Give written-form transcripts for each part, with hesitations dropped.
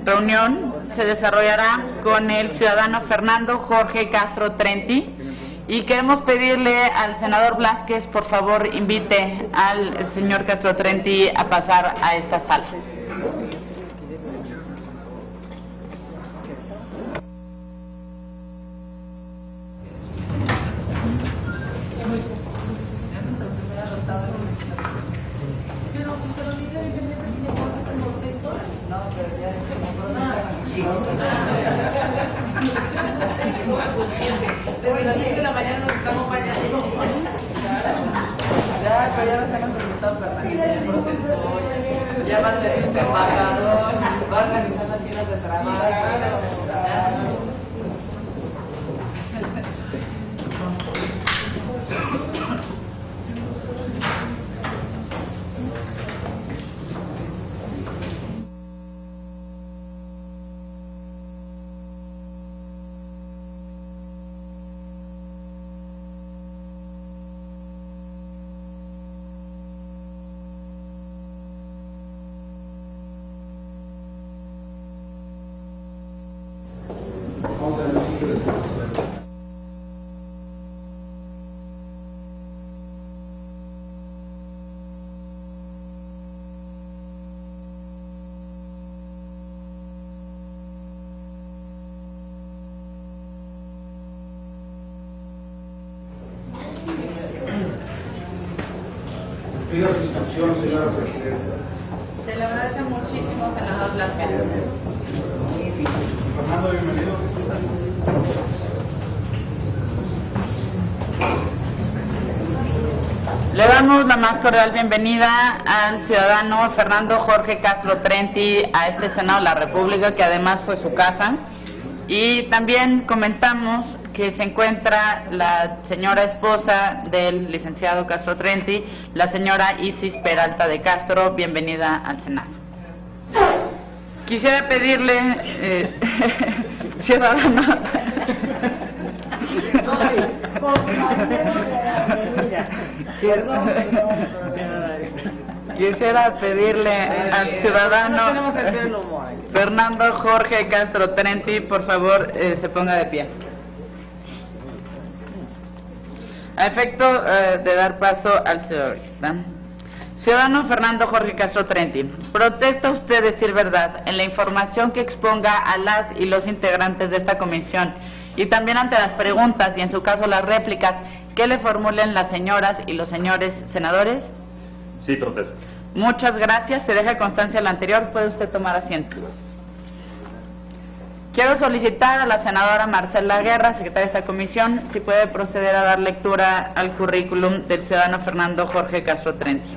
reunión se desarrollará con el ciudadano Fernando Jorge Castro Trenti y queremos pedirle al senador Blázquez, por favor, invite al señor Castro Trenti a pasar a esta sala. Ya va a ser un embajador, va a organizar las cenas de trabajo. Pido su instrucción, señora presidenta. Se le agradece muchísimo, senador Blázquez. Fernando, bienvenido. Le damos la más cordial bienvenida al ciudadano Fernando Jorge Castro Trenti a este Senado de la República, que además fue su casa. Y también comentamos que se encuentra la señora esposa del licenciado Castro Trenti, la señora Isis Peralta de Castro. Bienvenida al Senado. Quisiera pedirle, ciudadano, quisiera pedirle al ciudadano Fernando Jorge Castro Trenti, por favor, se ponga de pie. A efecto de dar paso al ciudadano. Ciudadano Fernando Jorge Castro Trenti, ¿protesta usted decir verdad en la información que exponga a las y los integrantes de esta comisión y también ante las preguntas y en su caso las réplicas que le formulen las señoras y los señores senadores? Sí, protesto. Muchas gracias. Se deja constancia de lo anterior. Puede usted tomar asiento. Quiero solicitar a la senadora Marcela Guerra, secretaria de esta comisión, si puede proceder a dar lectura al currículum del ciudadano Fernando Jorge Castro Trenti.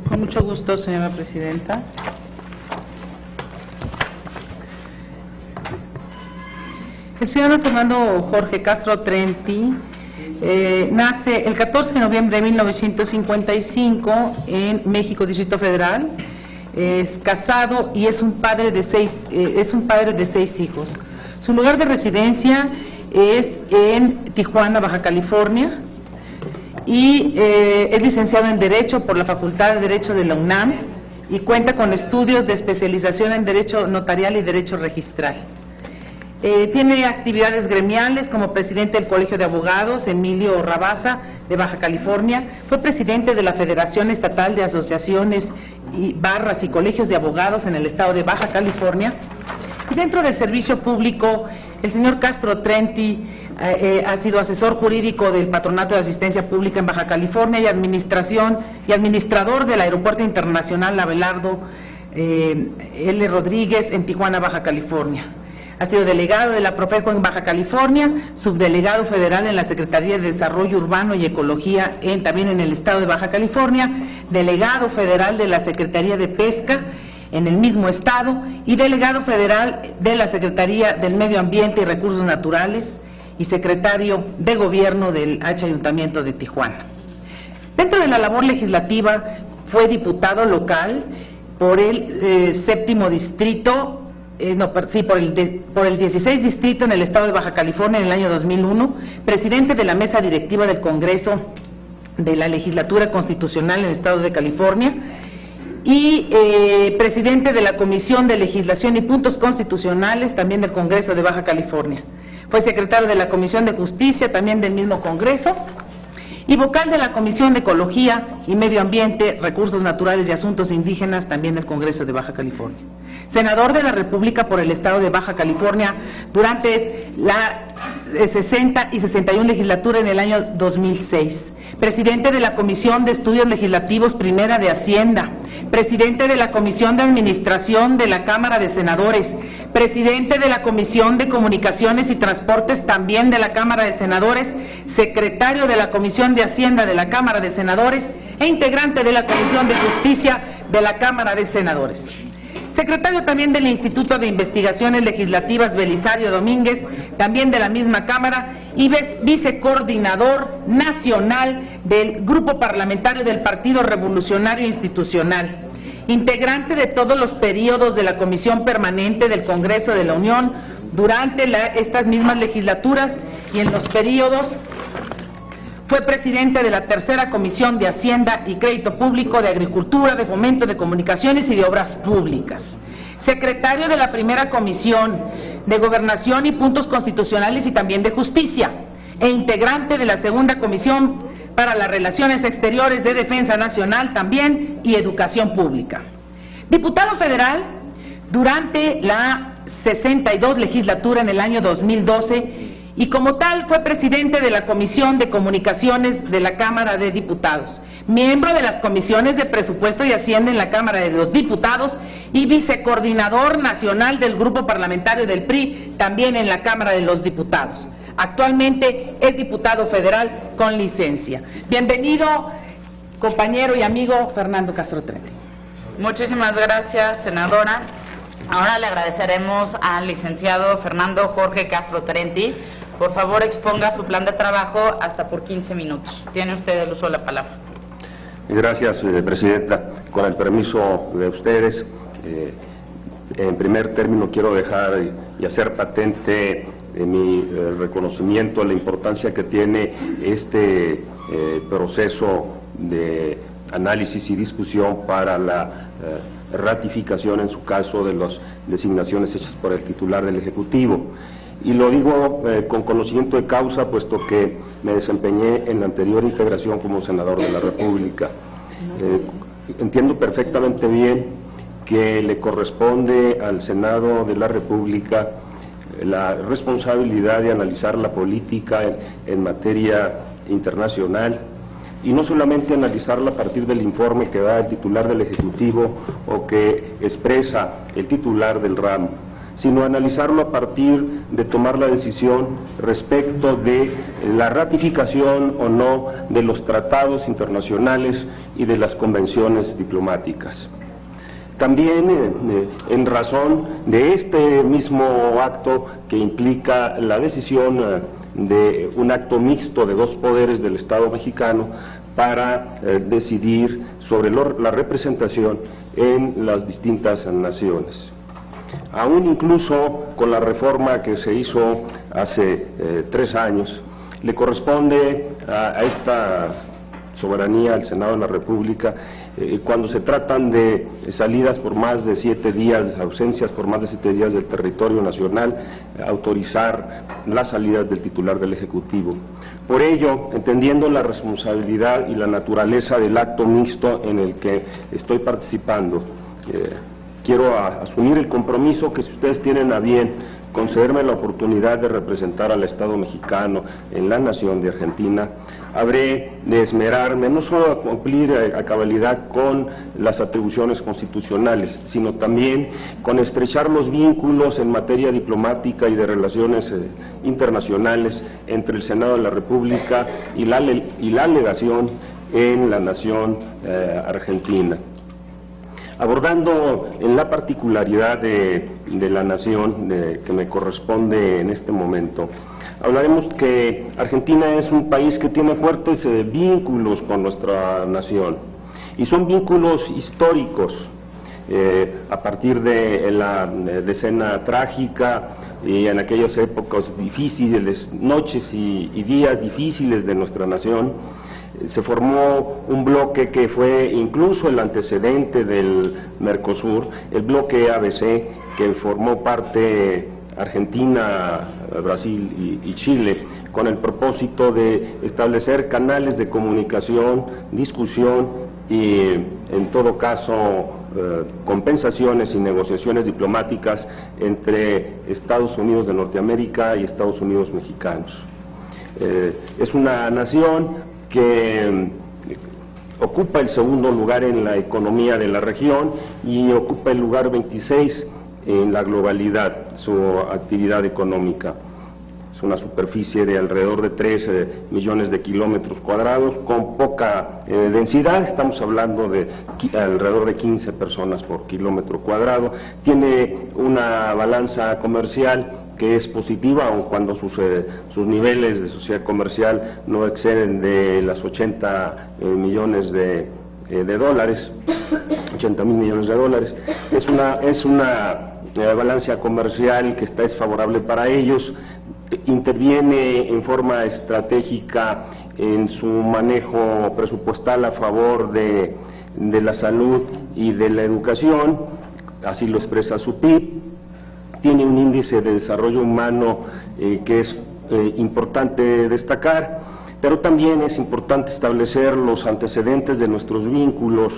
Con mucho gusto, señora presidenta. El ciudadano Fernando Jorge Castro Trenti nace el 14 de noviembre de 1955 en México, Distrito Federal. Es casado y es un padre de seis hijos. Su lugar de residencia es en Tijuana, Baja California, y es licenciado en Derecho por la Facultad de Derecho de la UNAM y cuenta con estudios de especialización en Derecho Notarial y Derecho Registral. Tiene actividades gremiales como presidente del Colegio de Abogados Emilio Rabasa de Baja California, fue presidente de la Federación Estatal de Asociaciones y Barras y Colegios de Abogados en el estado de Baja California, y dentro del servicio público el señor Castro Trenti ha sido asesor jurídico del Patronato de Asistencia Pública en Baja California y administrador del Aeropuerto Internacional Abelardo L. Rodríguez en Tijuana, Baja California. Ha sido delegado de la Profeco en Baja California, subdelegado federal en la Secretaría de Desarrollo Urbano y Ecología también en el estado de Baja California, delegado federal de la Secretaría de Pesca en el mismo estado y delegado federal de la Secretaría del Medio Ambiente y Recursos Naturales y secretario de Gobierno del Ayuntamiento de Tijuana. Dentro de la labor legislativa fue diputado local por el séptimo distrito, por el 16 distrito en el estado de Baja California en el año 2001, presidente de la mesa directiva del Congreso de la Legislatura Constitucional en el estado de California, y presidente de la Comisión de Legislación y Puntos Constitucionales, también del Congreso de Baja California. Fue secretario de la Comisión de Justicia, también del mismo Congreso, y vocal de la Comisión de Ecología y Medio Ambiente, Recursos Naturales y Asuntos Indígenas, también del Congreso de Baja California. Senador de la República por el Estado de Baja California durante la 60 y 61 legislatura en el año 2006. Presidente de la Comisión de Estudios Legislativos Primera de Hacienda. Presidente de la Comisión de Administración de la Cámara de Senadores. Presidente de la Comisión de Comunicaciones y Transportes, también de la Cámara de Senadores, secretario de la Comisión de Hacienda de la Cámara de Senadores e integrante de la Comisión de Justicia de la Cámara de Senadores. Secretario también del Instituto de Investigaciones Legislativas Belisario Domínguez, también de la misma Cámara, y vicecoordinador nacional del Grupo Parlamentario del Partido Revolucionario Institucional. Integrante de todos los periodos de la Comisión Permanente del Congreso de la Unión durante estas mismas legislaturas, y en los periodos fue presidente de la Tercera Comisión de Hacienda y Crédito Público, de Agricultura, de Fomento, de Comunicaciones y de Obras Públicas. Secretario de la Primera Comisión de Gobernación y Puntos Constitucionales y también de Justicia, e integrante de la Segunda Comisión para las Relaciones Exteriores, de Defensa Nacional también y Educación Pública. Diputado federal durante la 62 legislatura en el año 2012, y como tal fue presidente de la Comisión de Comunicaciones de la Cámara de Diputados, miembro de las comisiones de Presupuesto y Hacienda en la Cámara de los Diputados y vicecoordinador nacional del Grupo Parlamentario del PRI, también en la Cámara de los Diputados. Actualmente es diputado federal con licencia. Bienvenido, compañero y amigo Fernando Castro Trenti. Muchísimas gracias, senadora. Ahora le agradeceremos al licenciado Fernando Jorge Castro Trenti. Por favor, exponga su plan de trabajo hasta por 15 minutos. Tiene usted el uso de la palabra. Gracias, Presidenta. Con el permiso de ustedes, en primer término quiero dejar y hacer patente mi reconocimiento a la importancia que tiene este proceso de análisis y discusión para la ratificación, en su caso, de las designaciones hechas por el titular del Ejecutivo. Y lo digo con conocimiento de causa, puesto que me desempeñé en la anterior integración como senador de la República. Entiendo perfectamente bien que le corresponde al Senado de la República la responsabilidad de analizar la política en materia internacional, y no solamente analizarla a partir del informe que da el titular del Ejecutivo o que expresa el titular del ramo, sino analizarlo a partir de tomar la decisión respecto de la ratificación o no de los tratados internacionales y de las convenciones diplomáticas. También en razón de este mismo acto que implica la decisión de un acto mixto de dos poderes del Estado mexicano para decidir sobre la representación en las distintas naciones. Aún incluso con la reforma que se hizo hace 3 años, le corresponde a esta soberanía, al Senado de la República, cuando se tratan de salidas por más de 7 días, ausencias por más de 7 días del territorio nacional, autorizar las salidas del titular del Ejecutivo. Por ello, entendiendo la responsabilidad y la naturaleza del acto mixto en el que estoy participando, quiero asumir el compromiso que, si ustedes tienen a bien concederme la oportunidad de representar al Estado mexicano en la nación de Argentina, habré de esmerarme no solo a cumplir a cabalidad con las atribuciones constitucionales, sino también con estrechar los vínculos en materia diplomática y de relaciones internacionales entre el Senado de la República y la legación en la nación argentina. Abordando en la particularidad de la nación que me corresponde en este momento, hablaremos que Argentina es un país que tiene fuertes vínculos con nuestra nación, y son vínculos históricos, a partir de la decena trágica y en aquellas épocas difíciles, noches y días difíciles de nuestra nación. Se formó un bloque que fue incluso el antecedente del Mercosur, el bloque ABC, que formó parte Argentina, Brasil y Chile, con el propósito de establecer canales de comunicación, discusión y, en todo caso, compensaciones y negociaciones diplomáticas entre Estados Unidos de Norteamérica y Estados Unidos mexicanos. Es una nación que ocupa el segundo lugar en la economía de la región y ocupa el lugar 26 en la globalidad, su actividad económica. Es una superficie de alrededor de 3 millones de kilómetros cuadrados, con poca densidad, estamos hablando de alrededor de 15 personas por kilómetro cuadrado. Tiene una balanza comercial que es positiva, aun cuando sus niveles de sociedad comercial no exceden de las 80 millones de dólares, 80 mil millones de dólares. Es una balanza comercial que es favorable para ellos. Interviene en forma estratégica en su manejo presupuestal a favor de la salud y de la educación, así lo expresa su PIB. Tiene un índice de desarrollo humano que es importante destacar, pero también es importante establecer los antecedentes de nuestros vínculos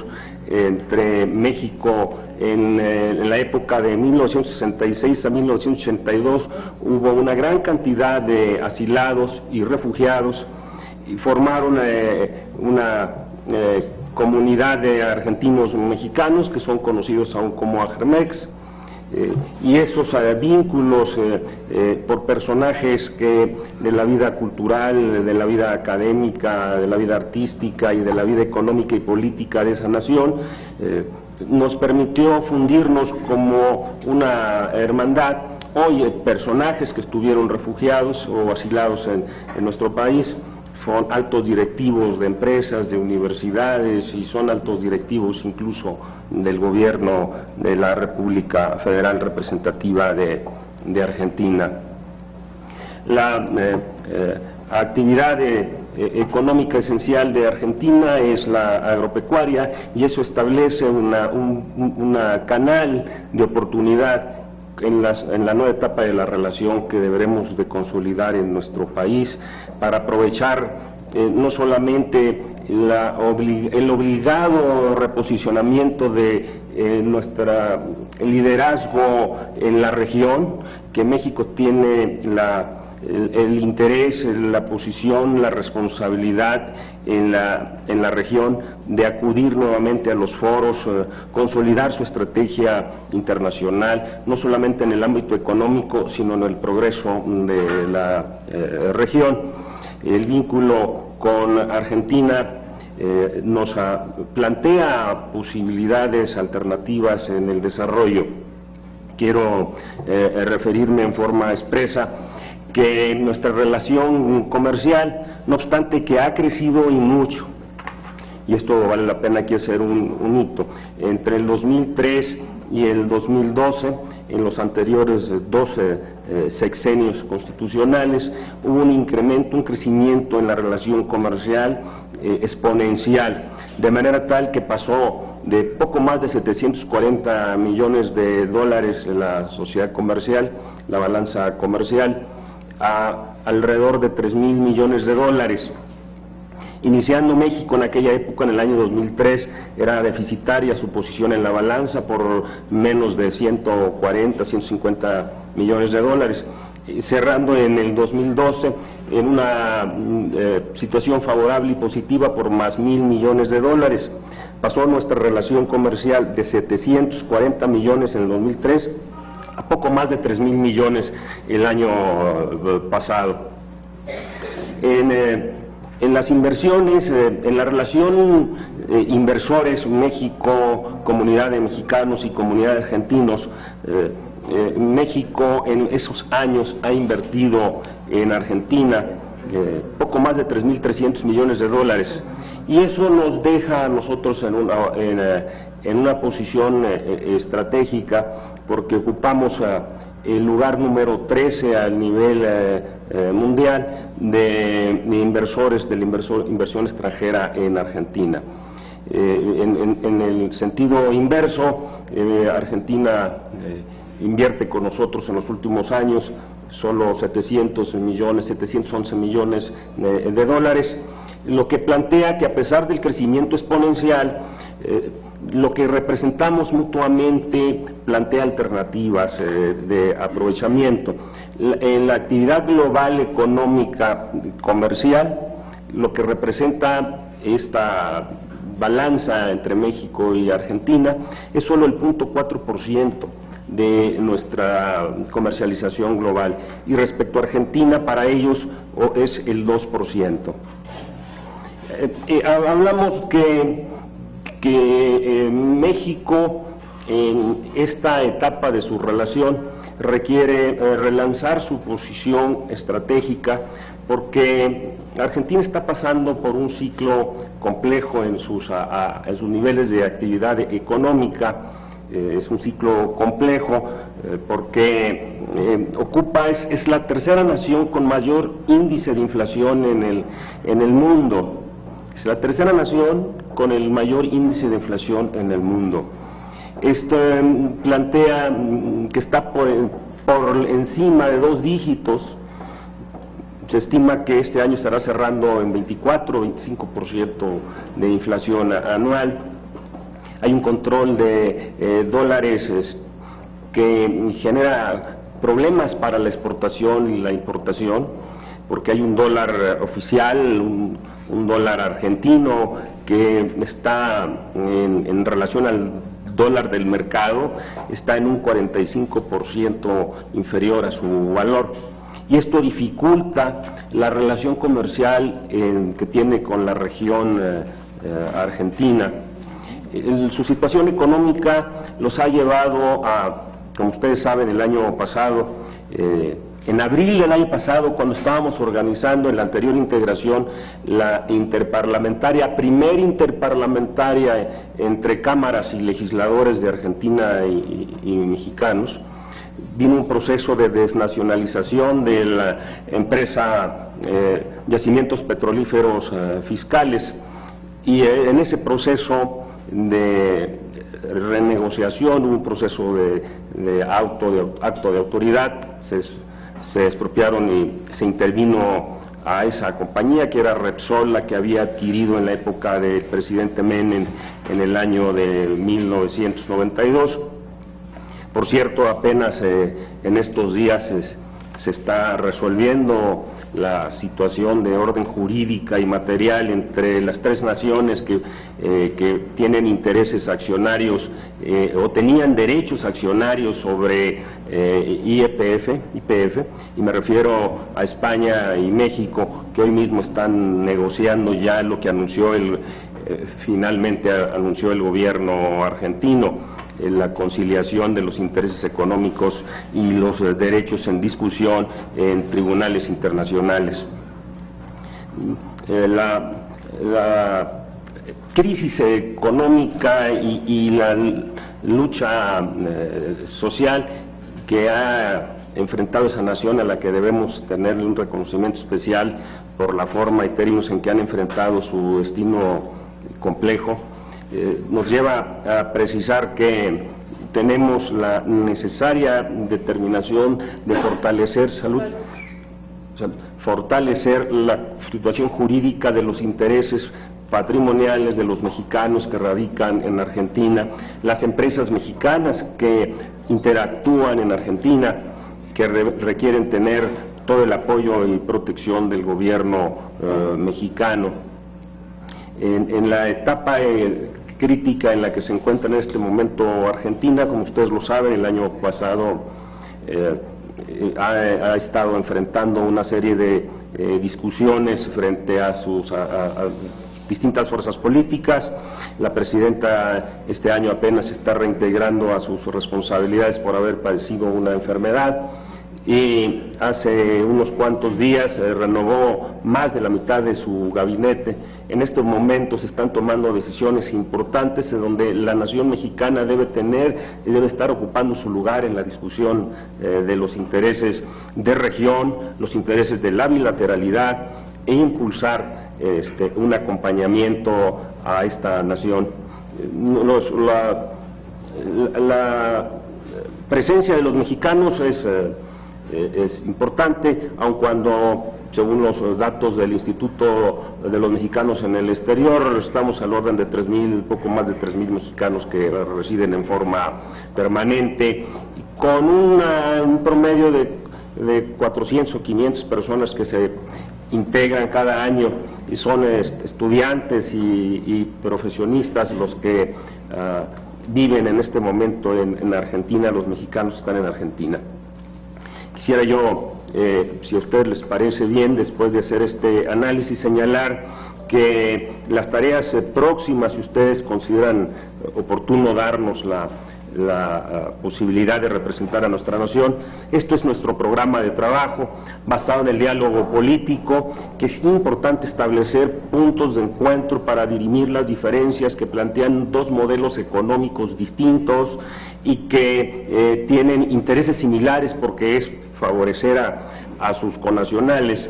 entre México. En la época de 1966 a 1982 hubo una gran cantidad de asilados y refugiados y formaron una comunidad de argentinos mexicanos que son conocidos aún como Agermex. Y esos vínculos por personajes que de la vida cultural, de la vida académica, de la vida artística y de la vida económica y política de esa nación, nos permitió fundirnos como una hermandad. Hoy personajes que estuvieron refugiados o asilados en nuestro país son altos directivos de empresas, de universidades, y son altos directivos incluso del gobierno de la República Federal Representativa de Argentina. La actividad económica esencial de Argentina es la agropecuaria, y eso establece una canal de oportunidad en la nueva etapa de la relación que deberemos de consolidar en nuestro país para aprovechar no solamente el obligado reposicionamiento de nuestro liderazgo en la región, que México tiene el interés, la posición, la responsabilidad en la región de acudir nuevamente a los foros, consolidar su estrategia internacional, no solamente en el ámbito económico, sino en el progreso de la región. El vínculo con Argentina nos plantea posibilidades alternativas en el desarrollo. Quiero referirme en forma expresa que nuestra relación comercial, no obstante que ha crecido y mucho, y esto vale la pena aquí hacer un hito, entre el 2003 y el 2012, en los anteriores 12 sexenios constitucionales, hubo un incremento, un crecimiento en la relación comercial exponencial, de manera tal que pasó de poco más de 740 millones de dólares en la sociedad comercial, la balanza comercial, a alrededor de 3.000 millones de dólares. Iniciando México en aquella época, en el año 2003, era deficitaria su posición en la balanza por menos de 140, 150 millones de dólares, cerrando en el 2012 en una situación favorable y positiva por más 1.000 millones de dólares. Pasó nuestra relación comercial de 740 millones en el 2003 a poco más de 3.000 millones el año pasado. En las inversiones, en la relación inversores México, comunidad de mexicanos y comunidad de argentinos, México en esos años ha invertido en Argentina poco más de 3.300 millones de dólares, y eso nos deja a nosotros en una posición estratégica, porque ocupamos el lugar número 13 al nivel mundial de inversores, de la inversión extranjera en Argentina. En el sentido inverso, Argentina invierte con nosotros en los últimos años solo 711 millones de dólares, lo que plantea que a pesar del crecimiento exponencial, lo que representamos mutuamente plantea alternativas de aprovechamiento. En la actividad global económica comercial, lo que representa esta balanza entre México y Argentina es solo el 0.4% de nuestra comercialización global, y respecto a Argentina, para ellos es el 2%. Hablamos que México en esta etapa de su relación requiere relanzar su posición estratégica, porque Argentina está pasando por un ciclo complejo en sus niveles de actividad económica. Es un ciclo complejo porque es la tercera nación con mayor índice de inflación en el mundo. Es la tercera nación con el mayor índice de inflación en el mundo. Esto plantea que está por encima de 2 dígitos. Se estima que este año estará cerrando en 24-25% de inflación anual. Hay un control de dólares que genera problemas para la exportación y la importación, porque hay un dólar oficial, un dólar argentino que está en relación al dólar del mercado, está en un 45% inferior a su valor, y esto dificulta la relación comercial que tiene con la región argentina. Su situación económica los ha llevado a, como ustedes saben, el año pasado, en abril del año pasado, cuando estábamos organizando en la anterior integración, la primer interparlamentaria entre cámaras y legisladores de Argentina y mexicanos, vino un proceso de desnacionalización de la empresa Yacimientos Petrolíferos Fiscales, y en ese proceso de renegociación, un proceso de acto de autoridad, se expropiaron y se intervino a esa compañía, que era Repsol, la que había adquirido en la época del presidente Menem en el año de 1992. Por cierto, apenas en estos días se está resolviendo la situación de orden jurídica y material entre las 3 naciones que tienen intereses accionarios o tenían derechos accionarios sobre YPF, y me refiero a España y México, que hoy mismo están negociando ya lo que finalmente anunció el gobierno argentino, la conciliación de los intereses económicos y los derechos en discusión en tribunales internacionales. La crisis económica y la lucha social que ha enfrentado esa nación, a la que debemos tenerle un reconocimiento especial por la forma y términos en que han enfrentado su destino complejo, nos lleva a precisar que tenemos la necesaria determinación de fortalecer la situación jurídica de los intereses patrimoniales de los mexicanos que radican en Argentina, las empresas mexicanas que interactúan en Argentina, que requieren tener todo el apoyo y protección del gobierno mexicano. En la etapa crítica en la que se encuentra en este momento Argentina, como ustedes lo saben, el año pasado ha estado enfrentando una serie de discusiones frente a distintas fuerzas políticas. La presidenta este año apenas se está reintegrando a sus responsabilidades por haber padecido una enfermedad, y hace unos cuantos días renovó más de la mitad de su gabinete. En estos momentos se están tomando decisiones importantes en donde la nación mexicana debe tener y debe estar ocupando su lugar en la discusión de los intereses de región, los intereses de la bilateralidad e impulsar un acompañamiento a esta nación. La presencia de los mexicanos es importante, aun cuando, según los datos del Instituto de los Mexicanos en el Exterior, estamos al orden de 3,000, poco más de 3,000 mexicanos que residen en forma permanente, con un promedio de 400 o 500 personas que se integran cada año, y son estudiantes y profesionistas los que viven en este momento en Argentina, los mexicanos están en Argentina. Quisiera yo, si a ustedes les parece bien, después de hacer este análisis, señalar que las tareas próximas, si ustedes consideran oportuno darnos la posibilidad de representar a nuestra nación, esto es nuestro programa de trabajo basado en el diálogo político, que es importante establecer puntos de encuentro para dirimir las diferencias que plantean dos modelos económicos distintos y que tienen intereses similares porque es favorecer a sus connacionales,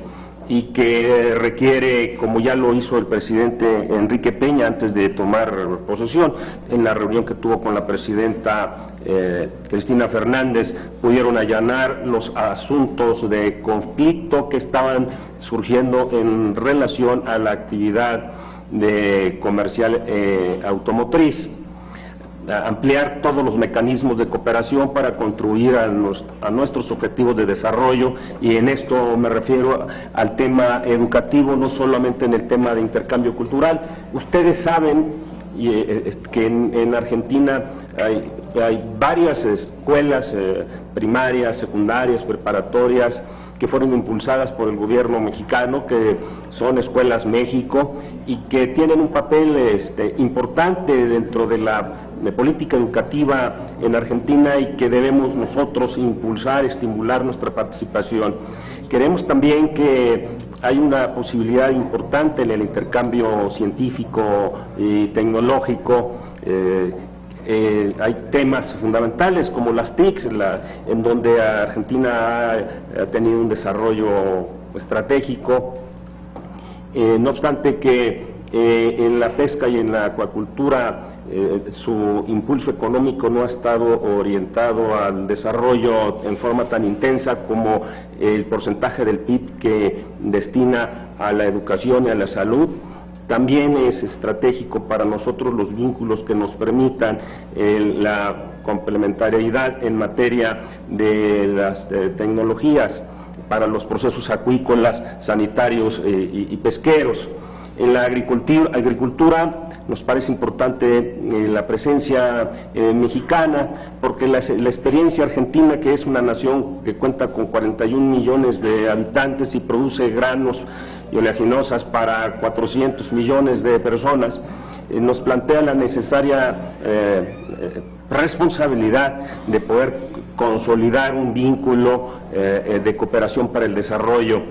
y que requiere, como ya lo hizo el presidente Enrique Peña antes de tomar posesión, en la reunión que tuvo con la presidenta Cristina Fernández, pudieron allanar los asuntos de conflicto que estaban surgiendo en relación a la actividad comercial automotriz, ampliar todos los mecanismos de cooperación para contribuir a nuestros objetivos de desarrollo, y en esto me refiero al tema educativo, no solamente en el tema de intercambio cultural. Ustedes saben que en Argentina hay varias escuelas primarias, secundarias, preparatorias que fueron impulsadas por el gobierno mexicano, que son Escuelas México, y que tienen un papel importante dentro de la política educativa en Argentina, y que debemos nosotros impulsar, estimular nuestra participación. Queremos también que hay una posibilidad importante en el intercambio científico y tecnológico. Hay temas fundamentales como las TICs, en donde Argentina ha tenido un desarrollo estratégico, no obstante que en la pesca y en la acuacultura su impulso económico no ha estado orientado al desarrollo en forma tan intensa como el porcentaje del PIB que destina a la educación y a la salud. También es estratégico para nosotros los vínculos que nos permitan la complementariedad en materia de las tecnologías para los procesos acuícolas, sanitarios y pesqueros. En la agricultura nos parece importante la presencia mexicana, porque la experiencia argentina, que es una nación que cuenta con 41 millones de habitantes y produce granos y oleaginosas para 400 millones de personas, nos plantea la necesaria responsabilidad de poder consolidar un vínculo de cooperación para el desarrollo.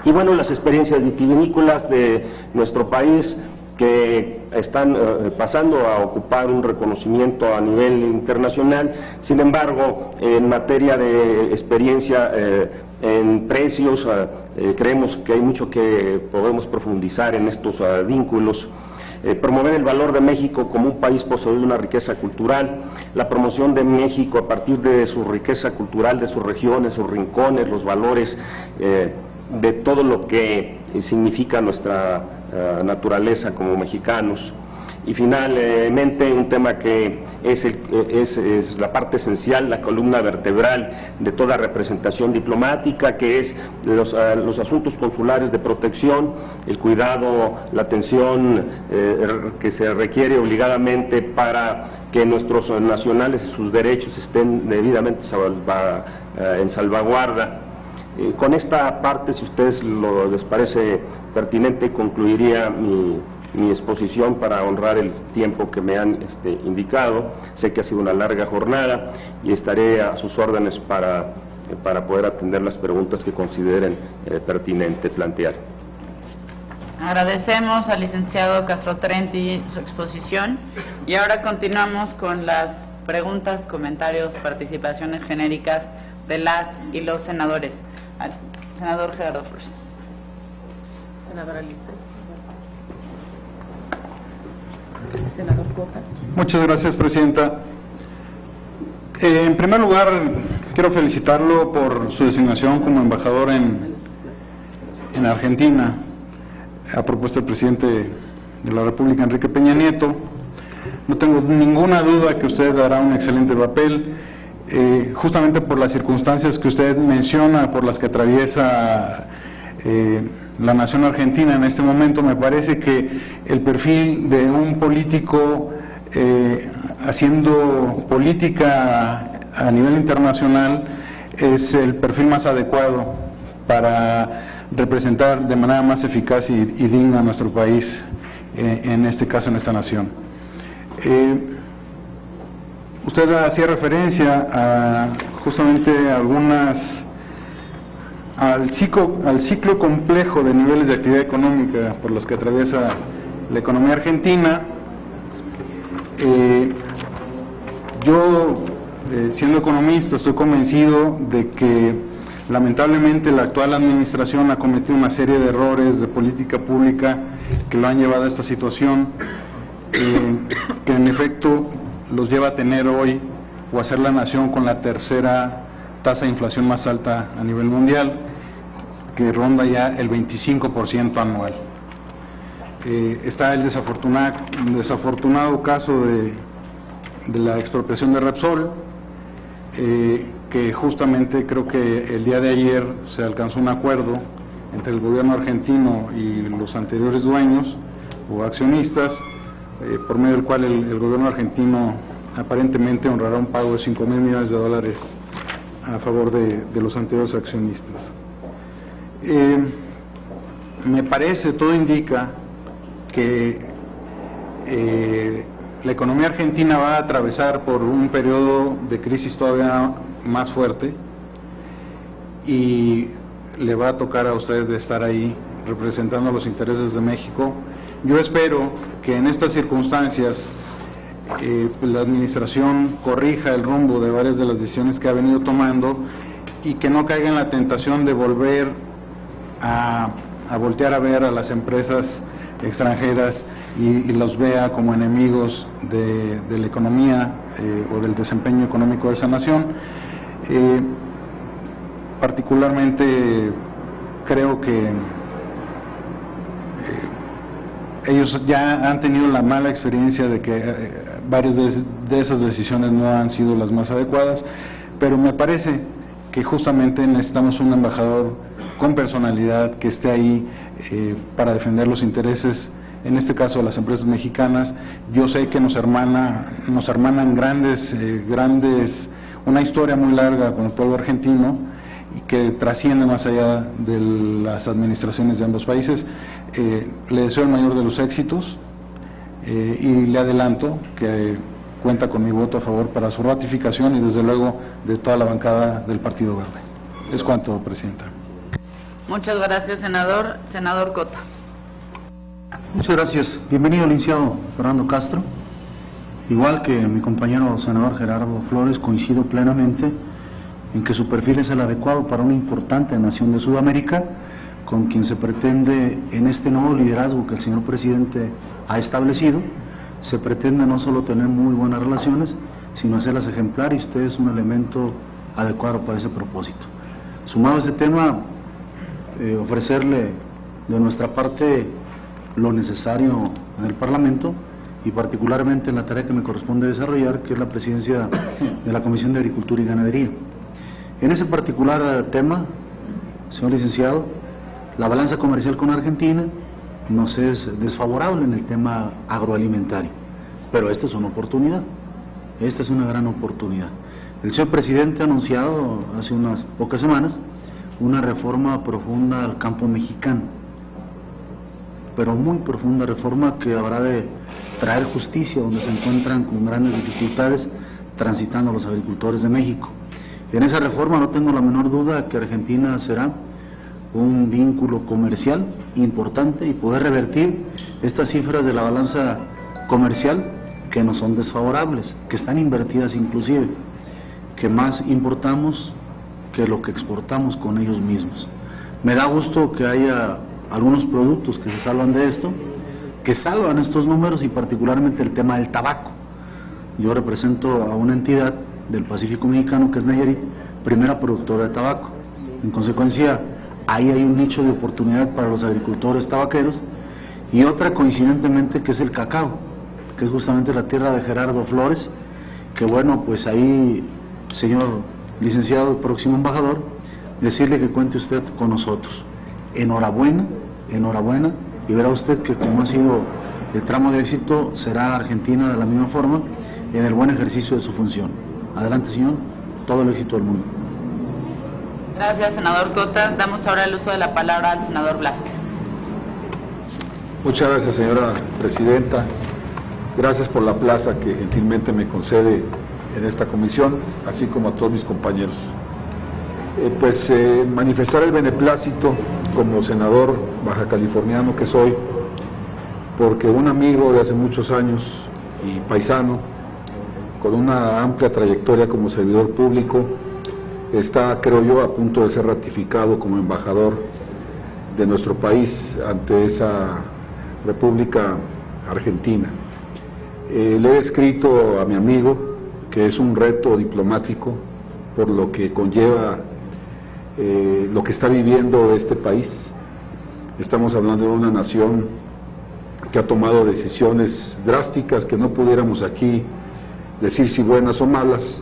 Y bueno, las experiencias vitivinícolas de nuestro país, que están pasando a ocupar un reconocimiento a nivel internacional. Sin embargo, en materia de experiencia en precios, creemos que hay mucho que podemos profundizar en estos vínculos. Promover el valor de México como un país poseedor de una riqueza cultural, la promoción de México a partir de su riqueza cultural, de sus regiones, sus rincones, los valores de todo lo que significa nuestra naturaleza como mexicanos. Y finalmente, un tema que es la parte esencial, la columna vertebral de toda representación diplomática, que es los asuntos consulares de protección, el cuidado, la atención que se requiere obligadamente para que nuestros nacionales y sus derechos estén debidamente en salvaguarda. Con esta parte, si a ustedes les parece pertinente, concluiría mi exposición para honrar el tiempo que me han indicado. Sé que ha sido una larga jornada y estaré a sus órdenes para para poder atender las preguntas que consideren pertinente plantear. Agradecemos al licenciado Castro Trenti su exposición y ahora continuamos con las preguntas, comentarios, participaciones genéricas de las y los senadores. Al senador Gerardo Flores. Senadora Lista. Senador Cota. Muchas gracias, Presidenta. En primer lugar, quiero felicitarlo por su designación como embajador en Argentina, a propuesta del presidente de la República, Enrique Peña Nieto. No tengo ninguna duda que usted hará un excelente papel, justamente por las circunstancias que usted menciona, por las que atraviesa la nación argentina en este momento. Me parece que el perfil de un político haciendo política a nivel internacional es el perfil más adecuado para representar de manera más eficaz y digna a nuestro país, en este caso en esta nación. Usted hacía referencia a justamente al ciclo complejo de niveles de actividad económica por los que atraviesa la economía argentina. Yo, siendo economista, estoy convencido de que lamentablemente la actual administración ha cometido una serie de errores de política pública que lo han llevado a esta situación, que en efecto los lleva a tener hoy o a ser la nación con la tercera tasa de inflación más alta a nivel mundial, que ronda ya el 25% anual. Está el desafortunado caso de la expropiación de Repsol, que justamente creo que el día de ayer se alcanzó un acuerdo entre el gobierno argentino y los anteriores dueños o accionistas, por medio del cual el gobierno argentino aparentemente honrará un pago de $5.000 millones a favor de los anteriores accionistas. Me parece, todo indica que la economía argentina va a atravesar por un periodo de crisis todavía más fuerte y le va a tocar a usted estar ahí representando los intereses de México. Yo espero que en estas circunstancias la administración corrija el rumbo de varias de las decisiones que ha venido tomando y que no caiga en la tentación de volver a voltear a ver a las empresas extranjeras y los vea como enemigos de la economía o del desempeño económico de esa nación. Particularmente creo que ellos ya han tenido la mala experiencia de que varias de esas decisiones no han sido las más adecuadas, pero me parece que justamente necesitamos un embajador con personalidad que esté ahí para defender los intereses, en este caso de las empresas mexicanas. Yo sé que nos hermanan grandes, una historia muy larga con el pueblo argentino y que trasciende más allá de las administraciones de ambos países. Le deseo el mayor de los éxitos y le adelanto que cuenta con mi voto a favor para su ratificación y desde luego de toda la bancada del Partido Verde. Es cuanto, Presidenta. Muchas gracias, senador. Senador Cota. Muchas gracias. Bienvenido, licenciado Fernando Castro. Igual que mi compañero senador Gerardo Flores, coincido plenamente en que su perfil es el adecuado para una importante nación de Sudamérica, con quien se pretende, en este nuevo liderazgo que el señor presidente ha establecido, se pretende no solo tener muy buenas relaciones, sino hacerlas ejemplar, y usted es un elemento adecuado para ese propósito. Sumado a ese tema, ofrecerle de nuestra parte lo necesario en el Parlamento y particularmente en la tarea que me corresponde desarrollar, que es la presidencia de la Comisión de Agricultura y Ganadería. En ese particular tema, señor licenciado, la balanza comercial con Argentina nos es desfavorable en el tema agroalimentario, pero esta es una oportunidad, esta es una gran oportunidad. El señor presidente ha anunciado hace unas pocas semanas una reforma profunda al campo mexicano, pero muy profunda reforma que habrá de traer justicia donde se encuentran con grandes dificultades transitando los agricultores de México. En esa reforma no tengo la menor duda que Argentina será un vínculo comercial importante y poder revertir estas cifras de la balanza comercial que no son desfavorables, que están invertidas inclusive, que más importamos que lo que exportamos con ellos mismos. Me da gusto que haya algunos productos que se salvan de esto, que salvan estos números, y particularmente el tema del tabaco. Yo represento a una entidad del Pacífico Mexicano que es Nayarit, primera productora de tabaco. En consecuencia, ahí hay un nicho de oportunidad para los agricultores tabaqueros, y otra coincidentemente que es el cacao, que es justamente la tierra de Gerardo Flores, que bueno, pues ahí, señor licenciado, próximo embajador, decirle que cuente usted con nosotros. Enhorabuena, enhorabuena, y verá usted que como ha sido el tramo de éxito, será Argentina de la misma forma en el buen ejercicio de su función. Adelante, señor, todo el éxito del mundo. Gracias, senador Cota. Damos ahora el uso de la palabra al senador Blázquez. Muchas gracias, señora presidenta. Gracias por la plaza que gentilmente me concede en esta comisión, así como a todos mis compañeros. Manifestar el beneplácito como senador bajacaliforniano que soy, porque un amigo de hace muchos años y paisano, con una amplia trayectoria como servidor público, está, creo yo, a punto de ser ratificado como embajador de nuestro país ante esa República Argentina. Le he escrito a mi amigo que es un reto diplomático por lo que conlleva lo que está viviendo este país. Estamos hablando de una nación que ha tomado decisiones drásticas que no pudiéramos aquí decir si buenas o malas,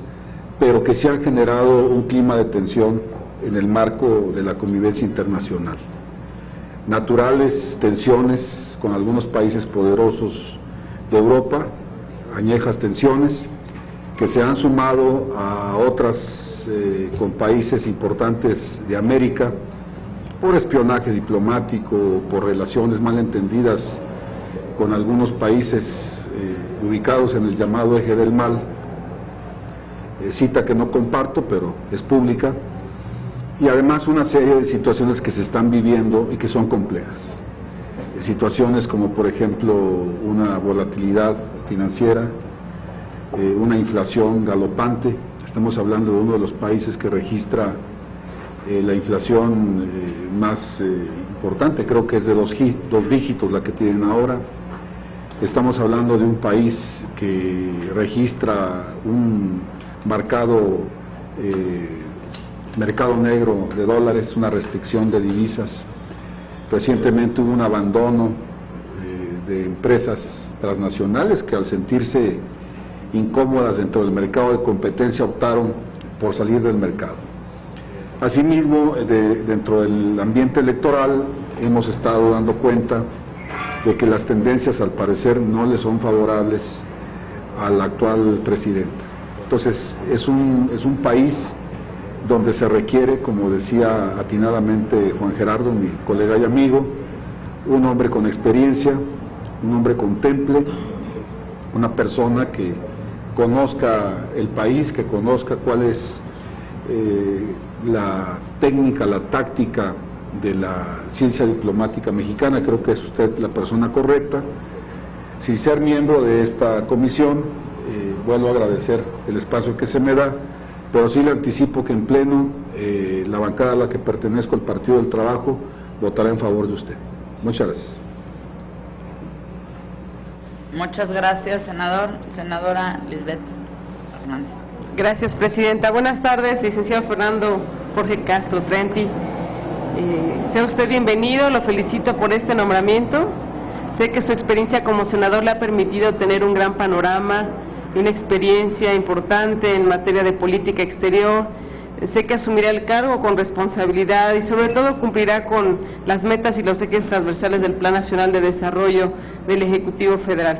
pero que sí han generado un clima de tensión en el marco de la convivencia internacional. Naturales tensiones con algunos países poderosos de Europa, añejas tensiones que se han sumado a otras con países importantes de América por espionaje diplomático, por relaciones malentendidas con algunos países ubicados en el llamado eje del mal, cita que no comparto, pero es pública, y además una serie de situaciones que se están viviendo y que son complejas. Situaciones como, por ejemplo, una volatilidad financiera, una inflación galopante. Estamos hablando de uno de los países que registra la inflación más importante, creo que es de dos dígitos la que tienen ahora. Estamos hablando de un país que registra un marcado mercado negro de dólares, una restricción de divisas. Recientemente hubo un abandono de empresas transnacionales que, al sentirse incómodas dentro del mercado de competencia, optaron por salir del mercado. Asimismo, dentro del ambiente electoral hemos estado dando cuenta de que las tendencias al parecer no le son favorables al actual presidente. Entonces es un país donde se requiere, como decía atinadamente Juan Gerardo, mi colega y amigo, un hombre con experiencia, un hombre con temple, una persona que conozca el país, que conozca cuál es la técnica, la táctica de la ciencia diplomática mexicana. Creo que es usted la persona correcta. Sin ser miembro de esta comisión, vuelvo a agradecer el espacio que se me da, pero sí le anticipo que en pleno la bancada a la que pertenezco, el Partido del Trabajo, votará en favor de usted. Muchas gracias. Muchas gracias, senador. Senadora Lisbeth Hernández. Gracias, presidenta. Buenas tardes, licenciado Fernando Jorge Castro Trenti. Sea usted bienvenido, lo felicito por este nombramiento. Sé que su experiencia como senador le ha permitido tener un gran panorama y una experiencia importante en materia de política exterior. Sé que asumirá el cargo con responsabilidad y sobre todo cumplirá con las metas y los ejes transversales del Plan Nacional de Desarrollo del Ejecutivo Federal.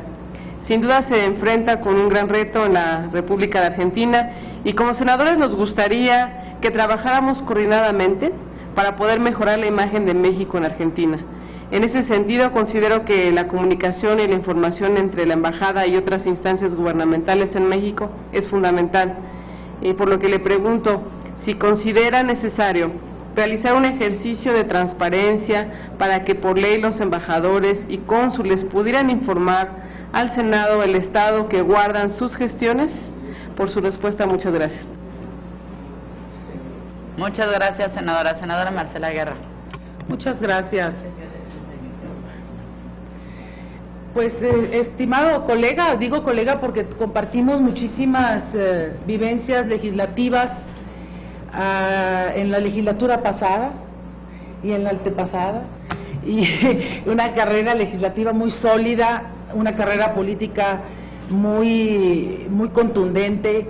Sin duda se enfrenta con un gran reto en la República de Argentina, y como senadores nos gustaría que trabajáramos coordinadamente para poder mejorar la imagen de México en Argentina. En ese sentido, considero que la comunicación y la información entre la Embajada y otras instancias gubernamentales en México es fundamental. Por lo que le pregunto, si considera necesario realizar un ejercicio de transparencia para que por ley los embajadores y cónsules pudieran informar al Senado el estado que guardan sus gestiones. Por su respuesta, muchas gracias. Muchas gracias, senadora. Senadora Marcela Guerra. Muchas gracias. Pues, estimado colega, digo colega porque compartimos muchísimas vivencias legislativas en la legislatura pasada y en la antepasada, y una carrera legislativa muy sólida, una carrera política muy contundente.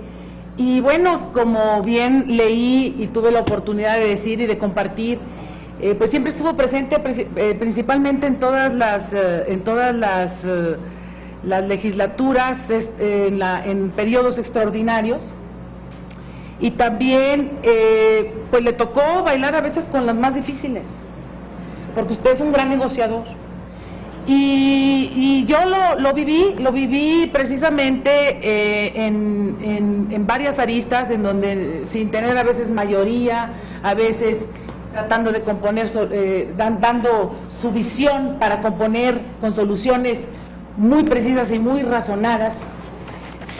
Y bueno, como bien leí y tuve la oportunidad de decir y de compartir, pues siempre estuvo presente principalmente en todas las legislaturas, en periodos extraordinarios, y también pues le tocó bailar a veces con las más difíciles, porque usted es un gran negociador. Y yo lo viví precisamente en varias aristas, en donde sin tener a veces mayoría, a veces tratando de componer, dando su visión para componer con soluciones muy precisas y muy razonadas,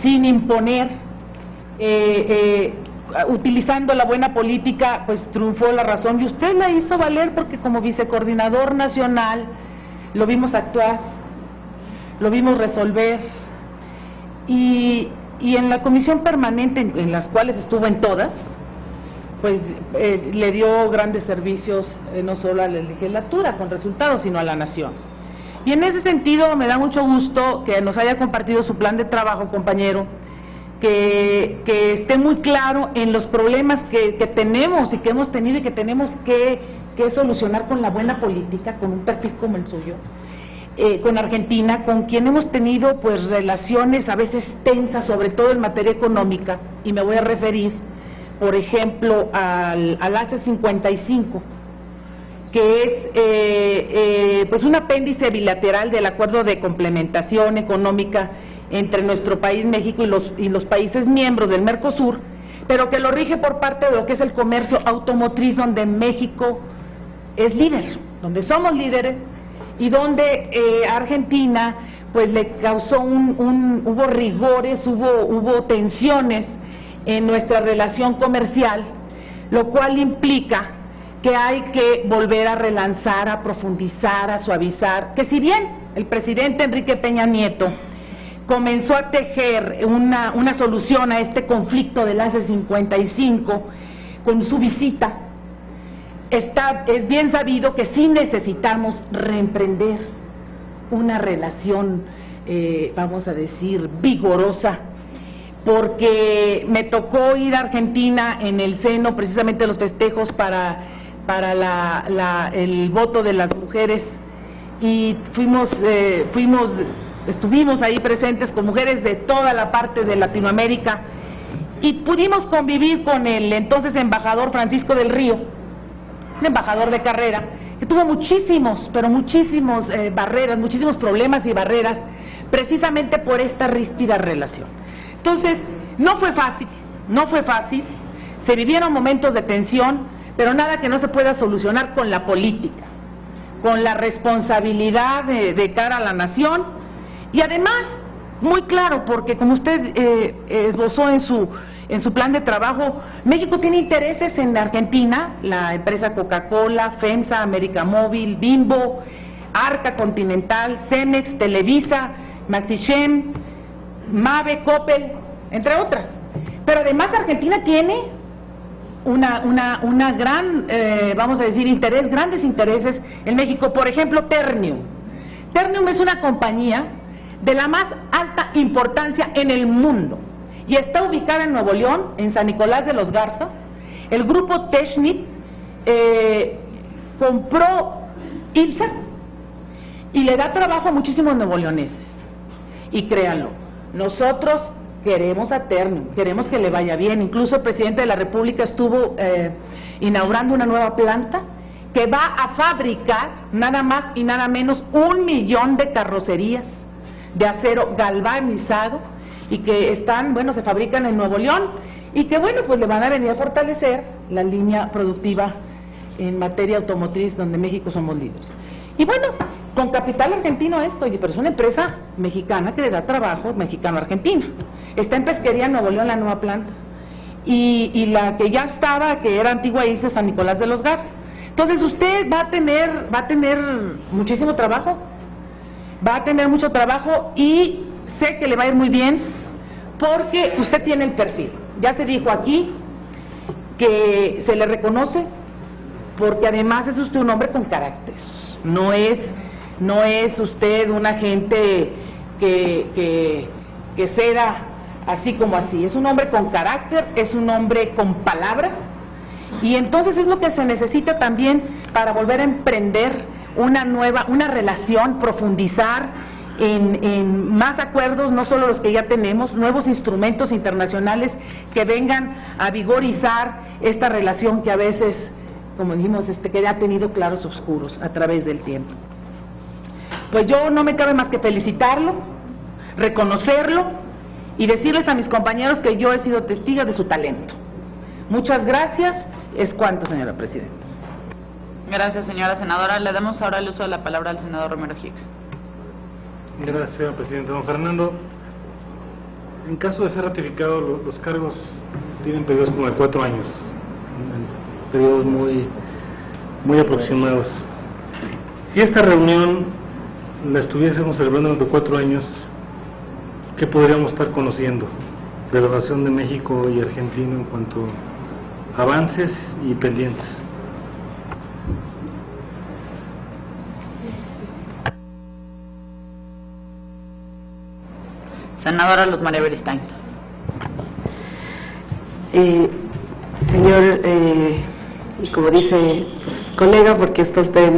sin imponer, utilizando la buena política, pues triunfó la razón, y usted la hizo valer, porque como vicecoordinador nacional lo vimos actuar, lo vimos resolver, y en la comisión permanente, en las cuales estuvo en todas, pues le dio grandes servicios, no solo a la legislatura con resultados, sino a la nación. Y en ese sentido me da mucho gusto que nos haya compartido su plan de trabajo, compañero, que esté muy claro en los problemas que tenemos y que hemos tenido y que tenemos que solucionar con la buena política, con un perfil como el suyo, con Argentina, con quien hemos tenido pues relaciones a veces tensas, sobre todo en materia económica, y me voy a referir, por ejemplo, al ACE 55, que es pues un apéndice bilateral del acuerdo de complementación económica entre nuestro país, México, y los países miembros del Mercosur, pero que lo rige por parte de lo que es el comercio automotriz, donde México es líder, donde somos líderes, y donde Argentina pues le causó hubo rigores, hubo tensiones en nuestra relación comercial, lo cual implica que hay que volver a relanzar, a profundizar, a suavizar, que si bien el presidente Enrique Peña Nieto comenzó a tejer una solución a este conflicto del ACE 55 con su visita, es bien sabido que sí necesitamos reemprender una relación, vamos a decir, vigorosa, porque me tocó ir a Argentina en el seno precisamente de los festejos para el voto de las mujeres, y estuvimos ahí presentes con mujeres de toda la parte de Latinoamérica, y pudimos convivir con el entonces embajador Francisco del Río, un embajador de carrera, que tuvo muchísimos barreras, muchísimos problemas y barreras, precisamente por esta ríspida relación. Entonces, no fue fácil, se vivieron momentos de tensión, pero nada que no se pueda solucionar con la política, con la responsabilidad de cara a la nación, y además, muy claro, porque como usted esbozó en su plan de trabajo, México tiene intereses en Argentina, la empresa Coca-Cola, FEMSA, América Móvil, Bimbo, Arca Continental, Cemex, Televisa, Maxichem, Mave, Coppel, entre otras. Pero además Argentina tiene una gran, vamos a decir, grandes intereses en México. Por ejemplo, Ternium. Ternium es una compañía de la más alta importancia en el mundo y está ubicada en Nuevo León, en San Nicolás de los Garza. El grupo Technip compró ILSA y le da trabajo a muchísimos nuevoleoneses. Y créanlo, nosotros queremos a Ternium, queremos que le vaya bien. Incluso el presidente de la República estuvo inaugurando una nueva planta que va a fabricar nada más y nada menos 1 millón de carrocerías de acero galvanizado, y que se fabrican en Nuevo León, y que bueno, pues le van a venir a fortalecer la línea productiva en materia automotriz, donde México somos líderes. Y bueno, con capital argentino esto, pero es una empresa mexicana que le da trabajo mexicano-argentina. Está en Pesquería, Nuevo León, la nueva planta. Y la que ya estaba, que era antigua ICE, San Nicolás de los Garza. Entonces usted va a tener muchísimo trabajo, va a tener mucho trabajo, y sé que le va a ir muy bien porque usted tiene el perfil. Ya se dijo aquí que se le reconoce porque además es usted un hombre con carácter. No es usted un agente que ceda así como así. Es un hombre con carácter, es un hombre con palabra, y entonces es lo que se necesita también para volver a emprender una relación, profundizar en más acuerdos, no solo los que ya tenemos, nuevos instrumentos internacionales que vengan a vigorizar esta relación que a veces, como dijimos, que ha tenido claros oscuros a través del tiempo. Pues yo no me cabe más que felicitarlo, reconocerlo y decirles a mis compañeros que yo he sido testigo de su talento. Muchas gracias. Es cuanto, señora presidenta. Gracias, señora senadora. Le damos ahora el uso de la palabra al senador Romero Hicks. Gracias, señora presidenta. Don Fernando, en caso de ser ratificado, los cargos tienen periodos como de 4 años, periodos muy aproximados. Si esta reunión la estuviésemos celebrando dentro de 4 años, ¿qué podríamos estar conociendo de la relación de México y Argentina en cuanto a avances y pendientes? Senadora Luz María Beristain. Señor, y como dice colega, porque está usted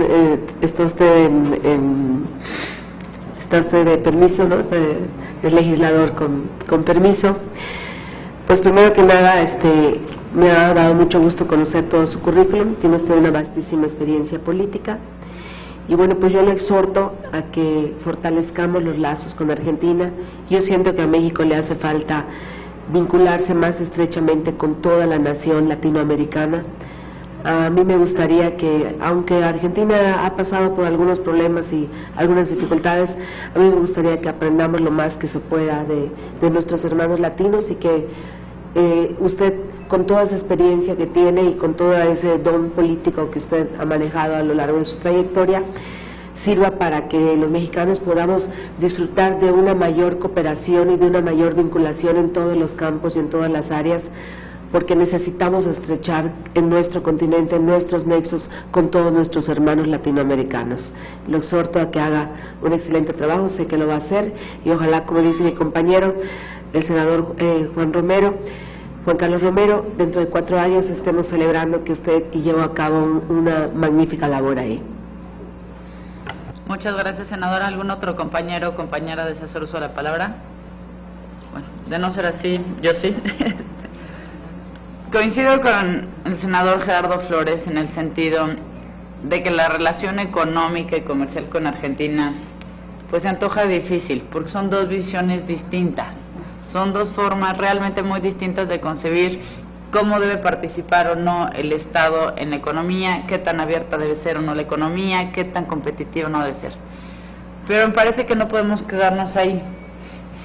de permiso, ¿no? Es legislador con permiso. Pues primero que nada, me ha dado mucho gusto conocer todo su currículum. Tiene usted una vastísima experiencia política. Y bueno, pues yo le exhorto a que fortalezcamos los lazos con Argentina. Yo siento que a México le hace falta vincularse más estrechamente con toda la nación latinoamericana. A mí me gustaría que, aunque Argentina ha pasado por algunos problemas y algunas dificultades, a mí me gustaría que aprendamos lo más que se pueda de nuestros hermanos latinos, y que usted, con toda esa experiencia que tiene y con todo ese don político que usted ha manejado a lo largo de su trayectoria, sirva para que los mexicanos podamos disfrutar de una mayor cooperación y de una mayor vinculación en todos los campos y en todas las áreas, porque necesitamos estrechar en nuestro continente, en nuestros nexos, con todos nuestros hermanos latinoamericanos. Lo exhorto a que haga un excelente trabajo, sé que lo va a hacer, y ojalá, como dice mi compañero, el senador Juan Carlos Romero, dentro de 4 años estemos celebrando que usted llevó a cabo una magnífica labor ahí. Muchas gracias, senadora. ¿Algún otro compañero o compañera desea hacer uso de la palabra? Bueno, de no ser así, yo sí. Coincido con el senador Gerardo Flores en el sentido de que la relación económica y comercial con Argentina pues se antoja difícil, porque son dos visiones distintas, son dos formas realmente muy distintas de concebir cómo debe participar o no el Estado en la economía, qué tan abierta debe ser o no la economía, qué tan competitiva no debe ser. Pero me parece que no podemos quedarnos ahí.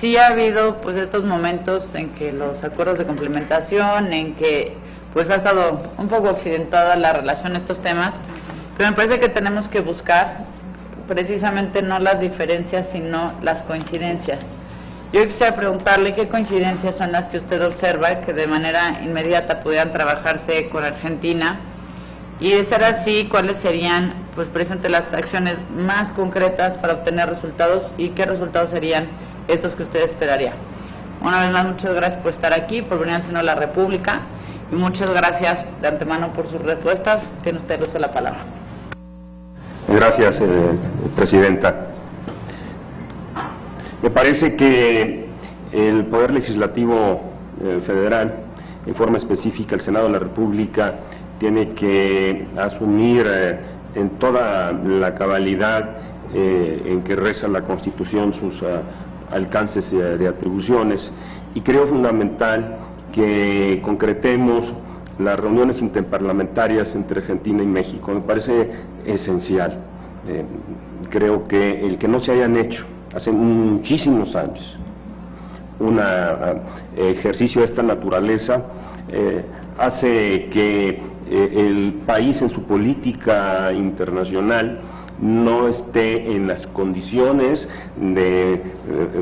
Sí ha habido pues estos momentos en que los acuerdos de complementación, en que pues ha estado un poco accidentada la relación en estos temas, pero me parece que tenemos que buscar precisamente no las diferencias sino las coincidencias. Yo quisiera preguntarle qué coincidencias son las que usted observa que de manera inmediata pudieran trabajarse con Argentina, y de ser así, cuáles serían pues precisamente las acciones más concretas para obtener resultados, y qué resultados serían estos que usted esperaría. Una vez más, muchas gracias por estar aquí, por venir al Senado de la República, y muchas gracias de antemano por sus respuestas. Tiene usted el uso de la palabra. Gracias, presidenta. Me parece que el Poder Legislativo Federal, en forma específica el Senado de la República, tiene que asumir en toda la cabalidad en que reza la Constitución sus alcances de atribuciones, y creo fundamental que concretemos las reuniones interparlamentarias entre Argentina y México. Me parece esencial. Creo que el que no se hayan hecho hace muchísimos años un ejercicio de esta naturaleza hace que el país en su política internacional no esté en las condiciones de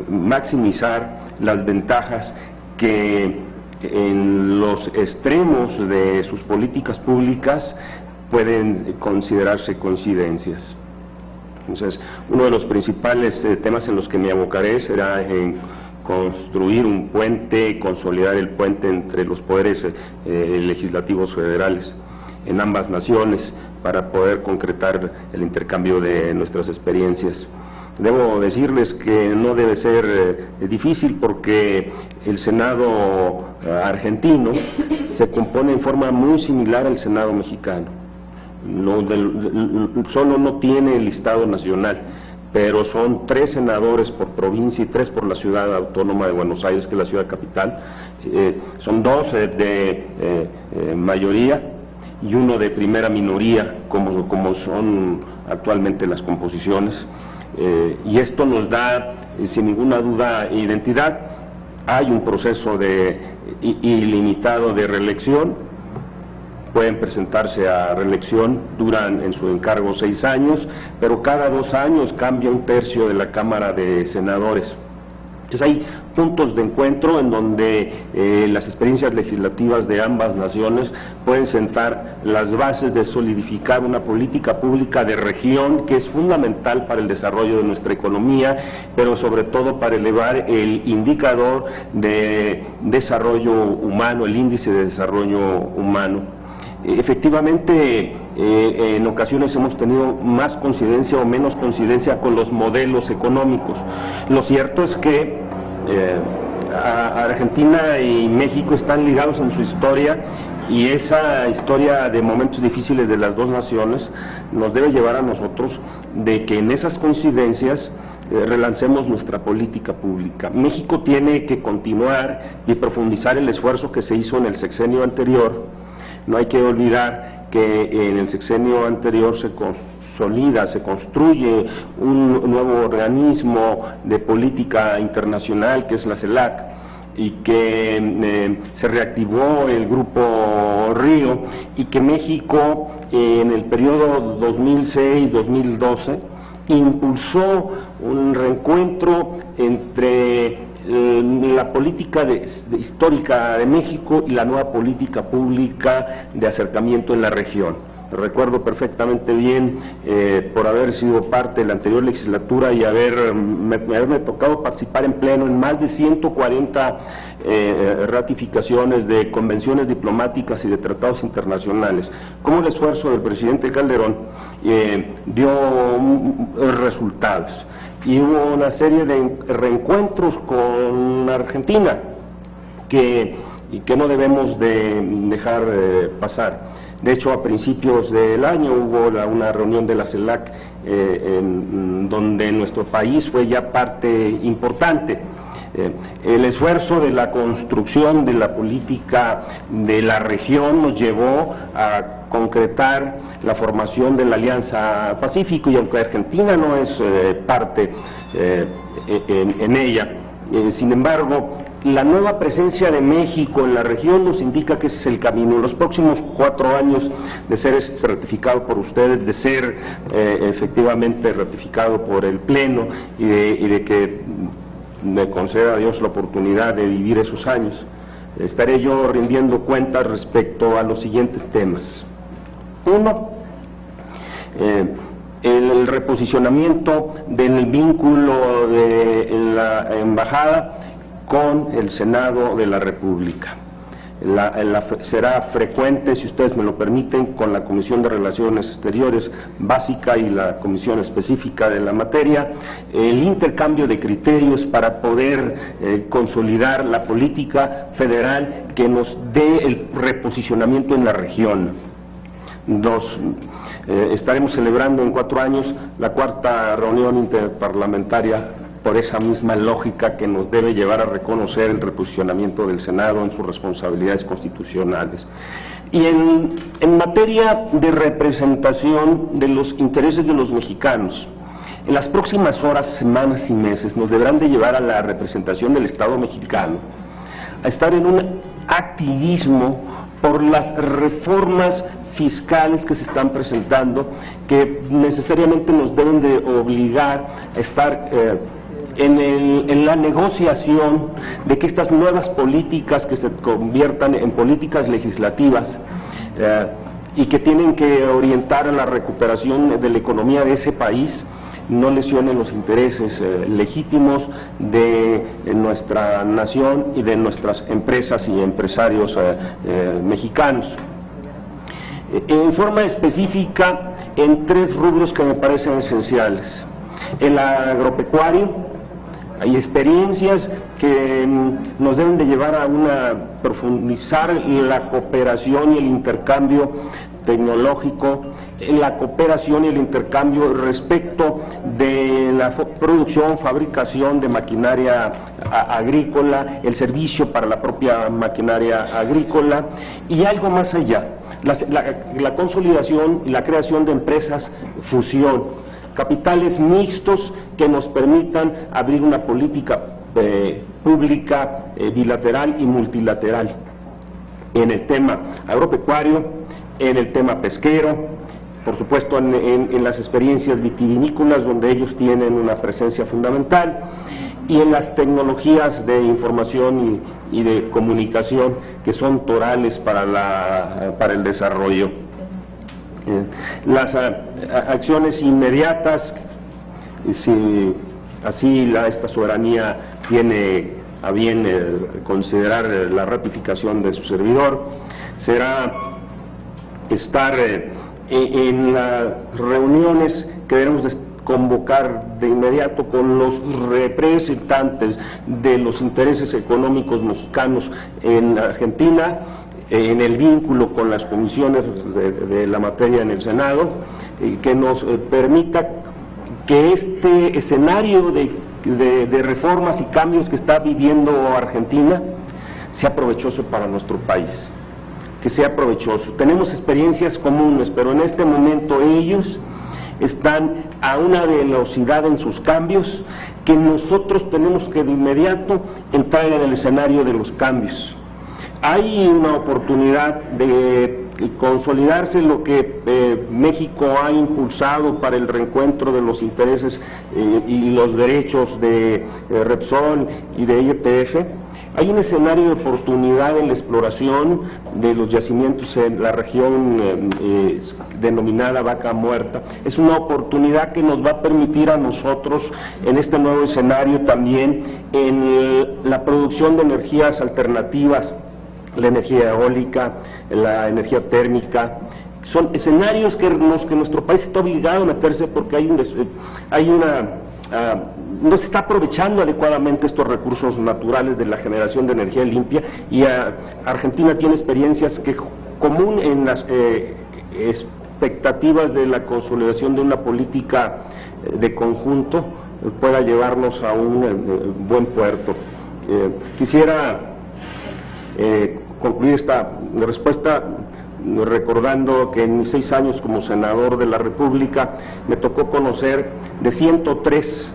maximizar las ventajas que en los extremos de sus políticas públicas pueden considerarse coincidencias. Entonces, uno de los principales temas en los que me abocaré será en construir un puente, consolidar el puente entre los poderes legislativos federales en ambas naciones para poder concretar el intercambio de nuestras experiencias. Debo decirles que no debe ser difícil porque el Senado argentino se compone en forma muy similar al Senado mexicano. Solo no tiene el listado nacional, pero son 3 senadores por provincia y 3 por la ciudad autónoma de Buenos Aires, que es la ciudad capital. Son 2 de mayoría y 1 de primera minoría, como son actualmente las composiciones. Y esto nos da, sin ninguna duda, identidad. Hay un proceso ilimitado de reelección, pueden presentarse a reelección, duran en su encargo 6 años, pero cada 2 años cambia 1/3 de la Cámara de Senadores. Entonces hay puntos de encuentro en donde las experiencias legislativas de ambas naciones pueden sentar las bases de solidificar una política pública de región que es fundamental para el desarrollo de nuestra economía, pero sobre todo para elevar el indicador de desarrollo humano, el índice de desarrollo humano. Efectivamente, en ocasiones hemos tenido más coincidencia o menos coincidencia con los modelos económicos. Lo cierto es que Argentina y México están ligados en su historia, y esa historia de momentos difíciles de las dos naciones nos debe llevar a nosotros de que en esas coincidencias relancemos nuestra política pública. México tiene que continuar y profundizar el esfuerzo que se hizo en el sexenio anterior. No hay que olvidar que en el sexenio anterior se construye un nuevo organismo de política internacional que es la CELAC, y que se reactivó el Grupo Río, y que México en el periodo 2006-2012 impulsó un reencuentro entre la política histórica de México y la nueva política pública de acercamiento en la región. Recuerdo perfectamente bien, por haber sido parte de la anterior legislatura y haberme tocado participar en pleno en más de 140 ratificaciones de convenciones diplomáticas y de tratados internacionales, cómo el esfuerzo del presidente Calderón dio resultados. Y hubo una serie de reencuentros con Argentina que no debemos de dejar pasar. De hecho, a principios del año hubo una reunión de la CELAC en donde nuestro país fue ya parte importante. El esfuerzo de la construcción de la política de la región nos llevó a concretar la formación de la Alianza Pacífico, y aunque Argentina no es parte en ella, sin embargo, la nueva presencia de México en la región nos indica que ese es el camino. En los próximos 4 años de ser ratificado por ustedes, de ser efectivamente ratificado por el Pleno, y de que me conceda a Dios la oportunidad de vivir esos años, estaré yo rindiendo cuentas respecto a los siguientes temas. 1, el reposicionamiento del vínculo de la embajada con el Senado de la República. Será frecuente, si ustedes me lo permiten, con la Comisión de Relaciones Exteriores básica y la Comisión específica de la materia, el intercambio de criterios para poder consolidar la política federal que nos dé el reposicionamiento en la región. 2, estaremos celebrando en 4 años la 4ª reunión interparlamentaria por esa misma lógica que nos debe llevar a reconocer el reposicionamiento del Senado en sus responsabilidades constitucionales. Y en materia de representación de los intereses de los mexicanos, en las próximas horas, semanas y meses nos deberán de llevar a la representación del Estado mexicano a estar en un activismo por las reformas fiscales que se están presentando, que necesariamente nos deben de obligar a estar en la negociación de que estas nuevas políticas que se conviertan en políticas legislativas y que tienen que orientar a la recuperación de la economía de ese país, no lesionen los intereses legítimos de nuestra nación y de nuestras empresas y empresarios mexicanos. En forma específica, en 3 rubros que me parecen esenciales. El agropecuario, hay experiencias que nos deben de llevar a profundizar la cooperación y el intercambio tecnológico, la cooperación y el intercambio respecto de la producción, fabricación de maquinaria agrícola, el servicio para la propia maquinaria agrícola y algo más allá, la consolidación y la creación de empresas fusión, capitales mixtos que nos permitan abrir una política pública bilateral y multilateral en el tema agropecuario, en el tema pesquero, por supuesto en las experiencias vitivinícolas donde ellos tienen una presencia fundamental, y en las tecnologías de información y de comunicación que son torales para el desarrollo. Las acciones inmediatas, si así esta soberanía tiene a bien considerar la ratificación de su servidor, será estar en las reuniones que debemos convocar de inmediato con los representantes de los intereses económicos mexicanos en Argentina, en el vínculo con las comisiones de la materia en el Senado, que nos permita que este escenario de reformas y cambios que está viviendo Argentina sea provechoso para nuestro país, que sea provechoso. Tenemos experiencias comunes, pero en este momento ellos están a una velocidad en sus cambios que nosotros tenemos que de inmediato entrar en el escenario de los cambios. Hay una oportunidad de consolidarse lo que México ha impulsado para el reencuentro de los intereses y los derechos de Repsol y de YPF. Hay un escenario de oportunidad en la exploración de los yacimientos en la región denominada Vaca Muerta. Es una oportunidad que nos va a permitir a nosotros en este nuevo escenario también en la producción de energías alternativas, la energía eólica, la energía térmica. Son escenarios que nuestro país está obligado a meterse porque no se está aprovechando adecuadamente estos recursos naturales de la generación de energía limpia, y Argentina tiene experiencias que común en las expectativas de la consolidación de una política de conjunto pueda llevarnos a un buen puerto. Quisiera concluir esta respuesta recordando que en mis 6 años como senador de la República me tocó conocer de 103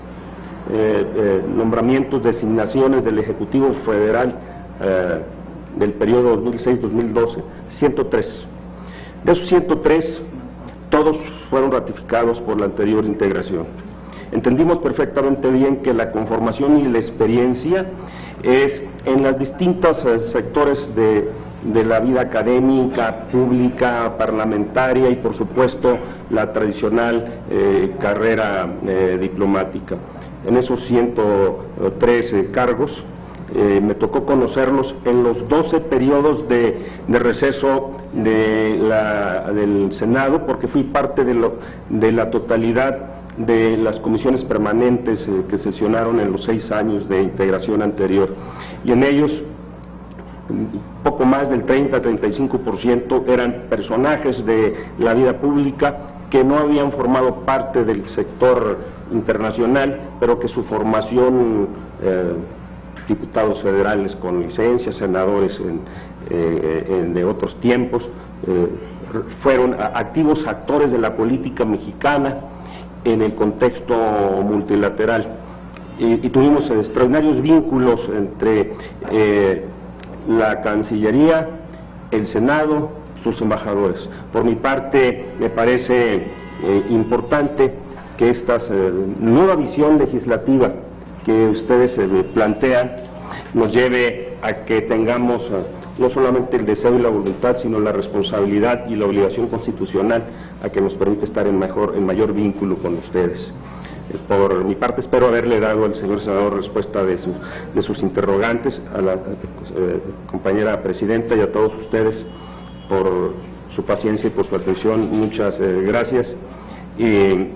nombramientos, designaciones del Ejecutivo Federal del periodo 2006-2012, 103. De esos 103, todos fueron ratificados por la anterior integración. Entendimos perfectamente bien que la conformación y la experiencia es en los distintos sectores de la vida académica, pública, parlamentaria y por supuesto la tradicional carrera diplomática. En esos 113 cargos me tocó conocerlos en los 12 periodos de receso del Senado, porque fui parte de la totalidad de las comisiones permanentes que sesionaron en los 6 años de integración anterior, y en ellos poco más del 30-35% eran personajes de la vida pública que no habían formado parte del sector internacional, pero que su formación, diputados federales con licencia, senadores de otros tiempos, fueron activos actores de la política mexicana en el contexto multilateral. Y tuvimos extraordinarios vínculos entre la Cancillería, el Senado, sus embajadores. Por mi parte, me parece importante que esta nueva visión legislativa que ustedes plantean nos lleve a que tengamos no solamente el deseo y la voluntad, sino la responsabilidad y la obligación constitucional a que nos permite estar en mayor vínculo con ustedes. Por mi parte, espero haberle dado al señor senador respuesta de sus interrogantes, a la compañera presidenta y a todos ustedes por su paciencia y por su atención. Muchas gracias. Y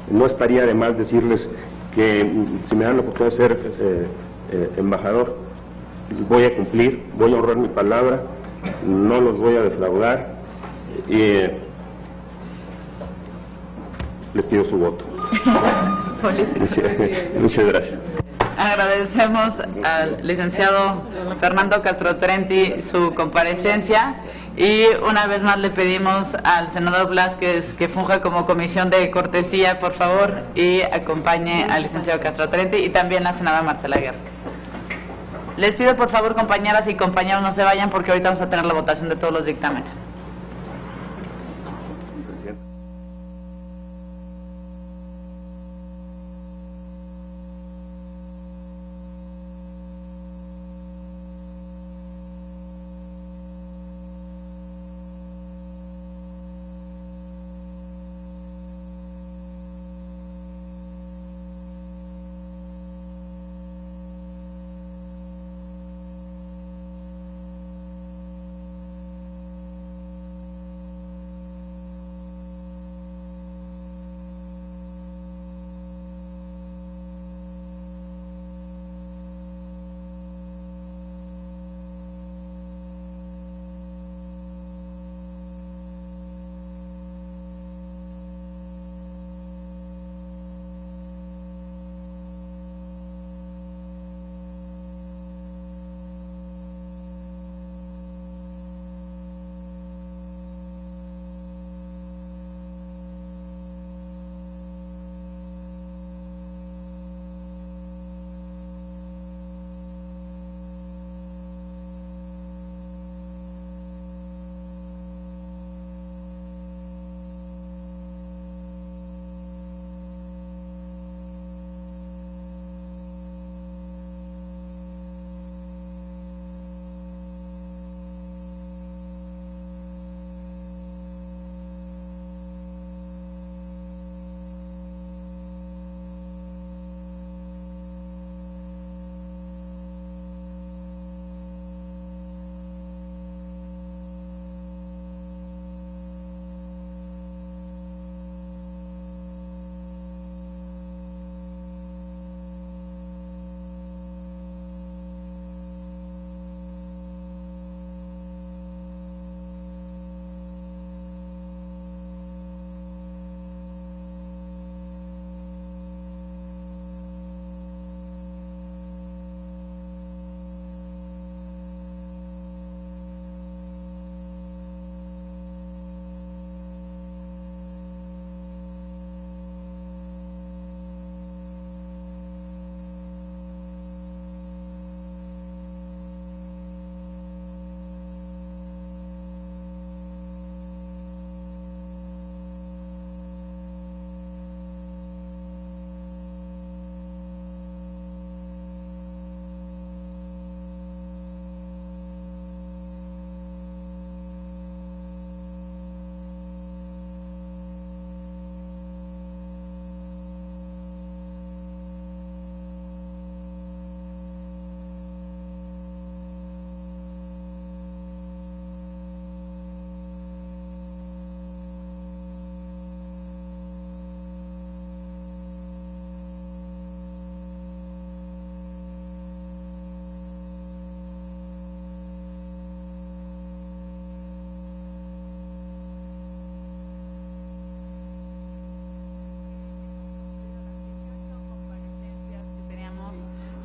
no estaría de más decirles que si me dan la oportunidad de ser embajador, voy a cumplir, voy a honrar mi palabra, no los voy a defraudar y les pido su voto. Muchas gracias. Agradecemos al licenciado Fernando Castro Trenti su comparecencia y una vez más le pedimos al senador Blázquez que funja como comisión de cortesía, por favor, y acompañe al licenciado Castro Trenti y también a la senadora Marcela Guerra. Les pido por favor, compañeras y compañeros, no se vayan porque ahorita vamos a tener la votación de todos los dictámenes.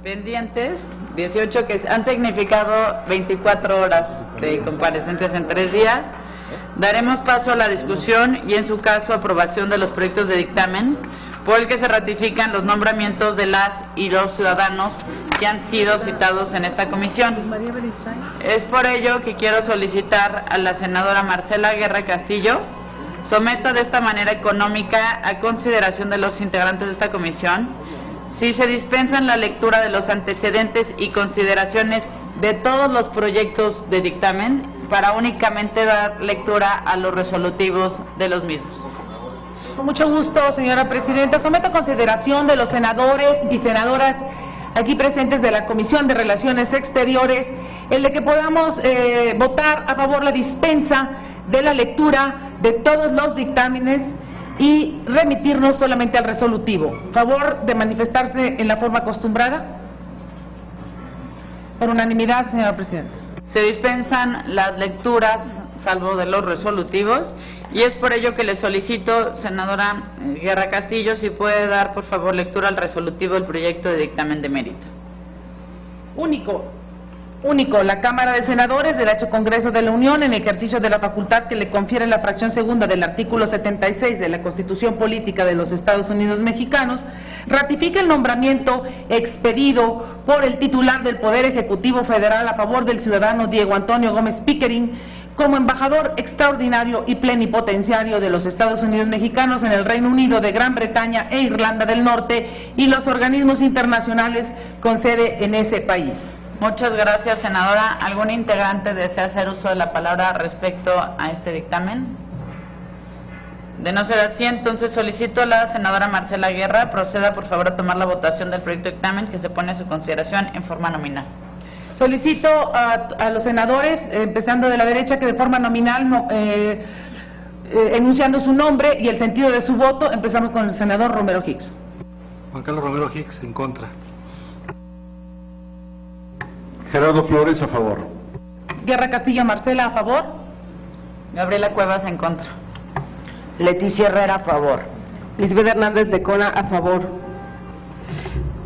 pendientes, 18 que han significado 24 horas de comparecencias en 3 días. Daremos paso a la discusión y, en su caso, aprobación de los proyectos de dictamen por el que se ratifican los nombramientos de las y los ciudadanos que han sido citados en esta comisión. Es por ello que quiero solicitar a la senadora Marcela Guerra Castillo someta de esta manera económica a consideración de los integrantes de esta comisión si se dispensan la lectura de los antecedentes y consideraciones de todos los proyectos de dictamen para únicamente dar lectura a los resolutivos de los mismos. Con mucho gusto, señora presidenta. Someto a consideración de los senadores y senadoras aquí presentes de la Comisión de Relaciones Exteriores el de que podamos votar a favor la dispensa de la lectura de todos los dictámenes y remitirnos solamente al resolutivo. Favor de manifestarse en la forma acostumbrada. Por unanimidad, señora presidenta. Se dispensan las lecturas, salvo de los resolutivos, y es por ello que le solicito, senadora Guerra Castillo, si puede dar, por favor, lectura al resolutivo del proyecto de dictamen de mérito. Único, la Cámara de Senadores del H. Congreso de la Unión, en ejercicio de la facultad que le confiere la fracción segunda del artículo 76 de la Constitución Política de los Estados Unidos Mexicanos, ratifica el nombramiento expedido por el titular del Poder Ejecutivo Federal a favor del ciudadano Diego Antonio Gómez Pickering como embajador extraordinario y plenipotenciario de los Estados Unidos Mexicanos en el Reino Unido de Gran Bretaña e Irlanda del Norte y los organismos internacionales con sede en ese país. Muchas gracias, senadora. ¿Algún integrante desea hacer uso de la palabra respecto a este dictamen? De no ser así, entonces solicito a la senadora Marcela Guerra proceda por favor a tomar la votación del proyecto de dictamen que se pone a su consideración en forma nominal. Solicito a los senadores, empezando de la derecha, que de forma nominal, enunciando su nombre y el sentido de su voto, empezamos con el senador Romero Hicks. Juan Carlos Romero Hicks, en contra. Gerardo Flores, a favor. Guerra Castillo Marcela, a favor. Gabriela Cuevas, en contra. Leticia Herrera, a favor. Lisbeth Hernández de Cona, a favor.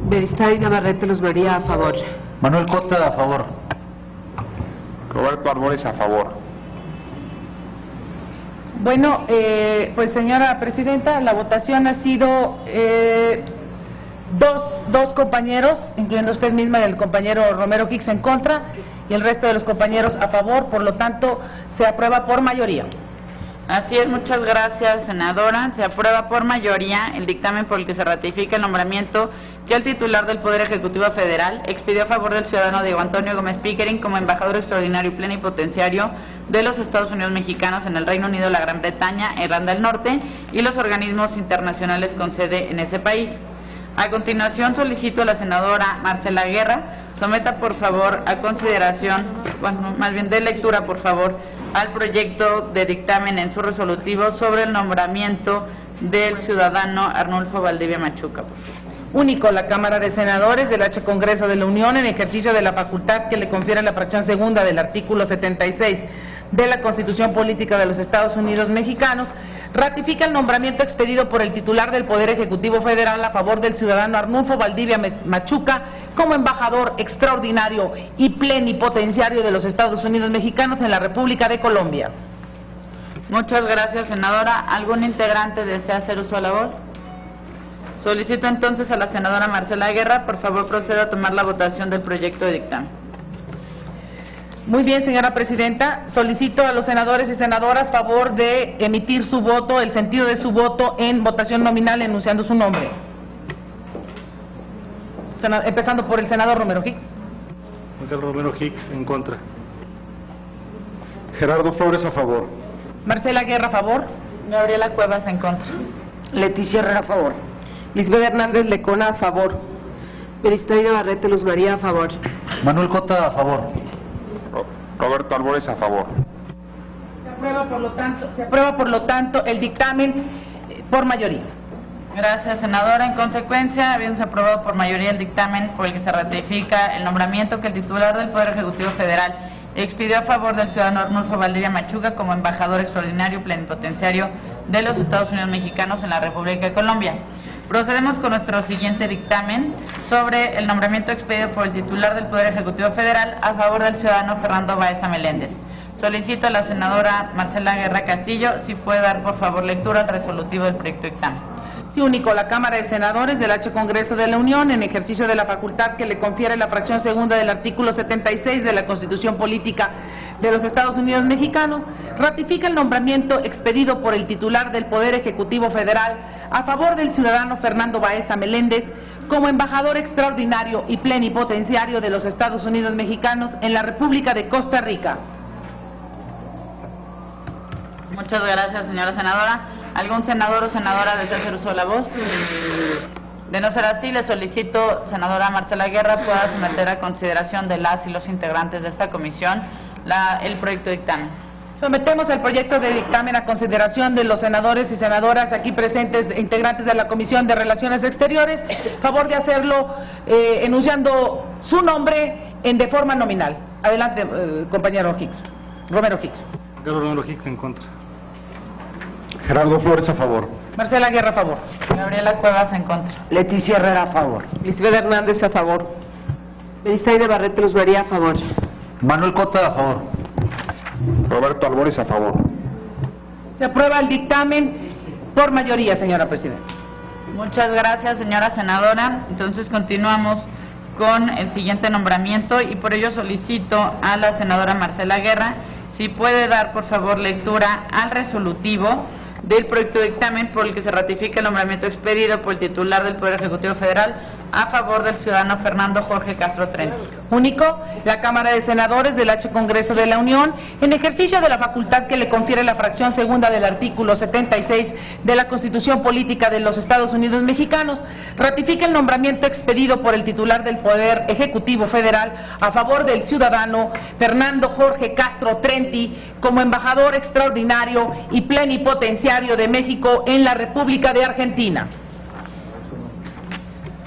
Beristain Navarrete Luz María, a favor. Manuel Cota, a favor. Roberto Arbores, a favor. Bueno, pues señora presidenta, la votación ha sido dos compañeros, incluyendo usted misma y el compañero Romero Hicks, en contra, y el resto de los compañeros a favor. Por lo tanto, se aprueba por mayoría. Así es, muchas gracias, senadora. Se aprueba por mayoría el dictamen por el que se ratifica el nombramiento que el titular del Poder Ejecutivo Federal expidió a favor del ciudadano Diego Antonio Gómez Pickering como embajador extraordinario y plenipotenciario de los Estados Unidos Mexicanos en el Reino Unido, la Gran Bretaña, Irlanda del Norte y los organismos internacionales con sede en ese país. A continuación, solicito a la senadora Marcela Guerra someta por favor a consideración, bueno, más bien de lectura por favor, al proyecto de dictamen en su resolutivo sobre el nombramiento del ciudadano Arnulfo Valdivia Machuca, por favor. Único, la Cámara de Senadores del H. Congreso de la Unión, en ejercicio de la facultad que le confiere la fracción segunda del artículo 76 de la Constitución Política de los Estados Unidos Mexicanos, ratifica el nombramiento expedido por el titular del Poder Ejecutivo Federal a favor del ciudadano Arnulfo Valdivia Machuca como embajador extraordinario y plenipotenciario de los Estados Unidos Mexicanos en la República de Colombia. Muchas gracias, senadora. ¿Algún integrante desea hacer uso de la voz? Solicito entonces a la senadora Marcela Guerra, por favor proceda a tomar la votación del proyecto de dictamen. Muy bien, señora presidenta. Solicito a los senadores y senadoras favor de emitir su voto, el sentido de su voto en votación nominal enunciando su nombre. Empezando por el senador Romero Hicks. Juan Carlos Romero Hicks, en contra. Gerardo Flores, a favor. Marcela Guerra, a favor. Gabriela Cuevas, en contra. Leticia Herrera, a favor. Lisbeth Hernández de Cona, a favor. Beristain Navarrete Luz María, a favor. Manuel Cota, a favor. Roberto Arbores, a favor. Se aprueba por lo tanto el dictamen por mayoría. Gracias, senadora. En consecuencia, habiéndose aprobado por mayoría el dictamen por el que se ratifica el nombramiento que el titular del Poder Ejecutivo Federal expidió a favor del ciudadano Arnulfo Valdivia Machuca como embajador extraordinario y plenipotenciario de los Estados Unidos Mexicanos en la República de Colombia. Procedemos con nuestro siguiente dictamen sobre el nombramiento expedido por el titular del Poder Ejecutivo Federal a favor del ciudadano Fernando Baeza Meléndez. Solicito a la senadora Marcela Guerra Castillo si puede dar por favor lectura al resolutivo del proyecto de dictamen. Sí, único. La Cámara de Senadores del H. Congreso de la Unión, en ejercicio de la facultad que le confiere la fracción segunda del artículo 76 de la Constitución Política de los Estados Unidos Mexicanos, ratifica el nombramiento expedido por el titular del Poder Ejecutivo Federal a favor del ciudadano Fernando Baeza Meléndez como embajador extraordinario y plenipotenciario de los Estados Unidos Mexicanos en la República de Costa Rica. Muchas gracias, señora senadora. ¿Algún senador o senadora desea hacer uso de la voz? De no ser así, le solicito, senadora Marcela Guerra, pueda someter a consideración de las y los integrantes de esta comisión el proyecto de dictamen. Sometemos el proyecto de dictamen a consideración de los senadores y senadoras aquí presentes, integrantes de la Comisión de Relaciones Exteriores. Favor de hacerlo enunciando su nombre de forma nominal. Adelante, compañero Hicks. Romero Hicks. Carlos Romero Hicks, en contra. Gerardo Flores, a favor. Marcela Guerra, a favor. Gabriela Cuevas, en contra. Leticia Herrera, a favor. Lisbeth Hernández, a favor. Belisaide Barreto Luz María, a favor. Manuel Cota, a favor. Roberto Albores, a favor. Se aprueba el dictamen por mayoría, señora presidenta. Muchas gracias, señora senadora. Entonces continuamos con el siguiente nombramiento y por ello solicito a la senadora Marcela Guerra si puede dar por favor lectura al resolutivo del proyecto de dictamen por el que se ratifica el nombramiento expedido por el titular del Poder Ejecutivo Federal a favor del ciudadano Fernando Jorge Castro Trenti. Único. La Cámara de Senadores del H. Congreso de la Unión, en ejercicio de la facultad que le confiere la fracción segunda del artículo 76 de la Constitución Política de los Estados Unidos Mexicanos, ratifica el nombramiento expedido por el titular del Poder Ejecutivo Federal a favor del ciudadano Fernando Jorge Castro Trenti como embajador extraordinario y plenipotenciario de México en la República de Argentina.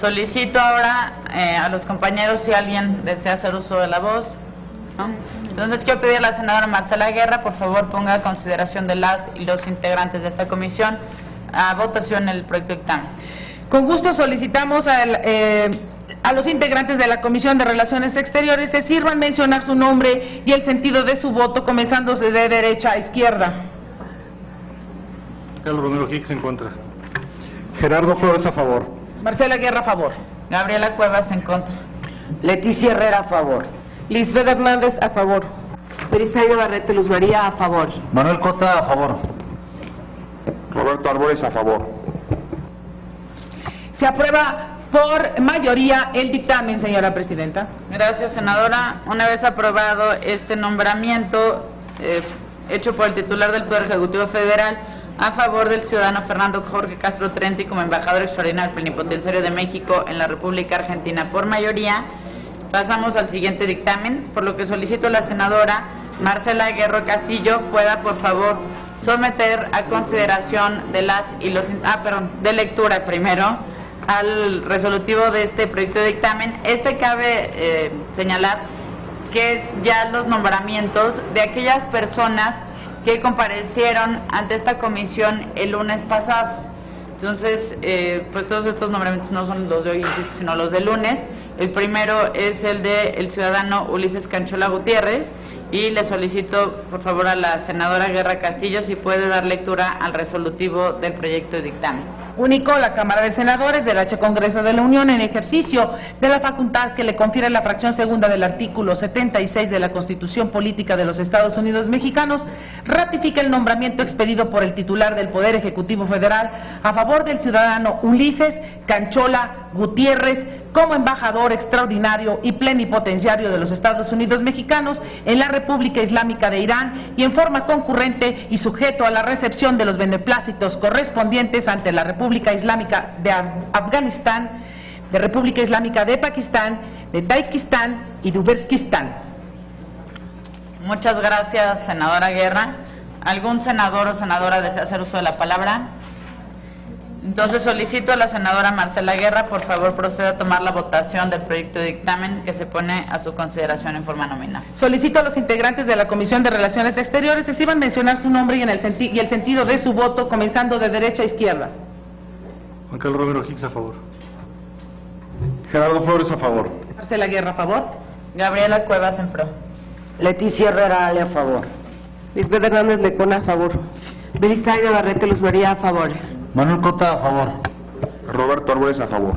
Solicito ahora a los compañeros si alguien desea hacer uso de la voz. ¿No? Entonces quiero pedir a la senadora Marcela Guerra, por favor ponga a consideración de las y los integrantes de esta comisión a votación el proyecto de dictamen. Con gusto solicitamos a los integrantes de la Comisión de Relaciones Exteriores se sirvan mencionar su nombre y el sentido de su voto, comenzándose de derecha a izquierda. Carlos Romero Hicks, en contra. Gerardo Flores, a favor. Marcela Guerra, a favor. Gabriela Cuevas, en contra. Leticia Herrera, a favor. Lisbeth Hernández, a favor. Belisaide Barreto Luz María, a favor. Manuel Cota, a favor. Roberto Albores, a favor. Se aprueba por mayoría el dictamen, señora presidenta. Gracias, senadora. Una vez aprobado este nombramiento hecho por el titular del Poder Ejecutivo Federal a favor del ciudadano Fernando Jorge Castro Trenti como embajador extraordinario plenipotenciario de México en la República Argentina por mayoría, pasamos al siguiente dictamen, por lo que solicito a la senadora Marcela Guerra Castillo pueda por favor someter a consideración de las y los de lectura primero al resolutivo de este proyecto de dictamen. Cabe señalar que es ya los nombramientos de aquellas personas que comparecieron ante esta comisión el lunes pasado. Entonces, pues todos estos nombramientos no son los de hoy, sino los del lunes. El primero es el de el ciudadano Ulises Canchola Gutiérrez y le solicito por favor a la senadora Guerra Castillo si puede dar lectura al resolutivo del proyecto de dictamen. Único. La Cámara de Senadores del H. Congreso de la Unión, en ejercicio de la facultad que le confiere la fracción segunda del artículo 76 de la Constitución Política de los Estados Unidos Mexicanos, ratifica el nombramiento expedido por el titular del Poder Ejecutivo Federal a favor del ciudadano Ulises Canchola Gutiérrez como embajador extraordinario y plenipotenciario de los Estados Unidos Mexicanos en la República Islámica de Irán y en forma concurrente y sujeto a la recepción de los beneplácitos correspondientes ante la República Islámica de Afganistán, de República Islámica de Pakistán, de Tayikistán y de Uzbekistán. Muchas gracias, senadora Guerra. ¿Algún senador o senadora desea hacer uso de la palabra? Entonces solicito a la senadora Marcela Guerra, por favor proceda a tomar la votación del proyecto de dictamen que se pone a su consideración en forma nominal. Solicito a los integrantes de la Comisión de Relaciones Exteriores que sirvan mencionar su nombre y el sentido de su voto, comenzando de derecha a izquierda. Juan Carlos Romero Hicks, a favor. Gerardo Flores, a favor. Marcela Guerra, a favor. Gabriela Cuevas, en pro. Leticia Herrera Ale, a favor. Lisbeth Hernández Lecona, a favor. Beristain Navarrete Luz María, a favor. Manuel Cota, a favor. Roberto Álvarez, a favor.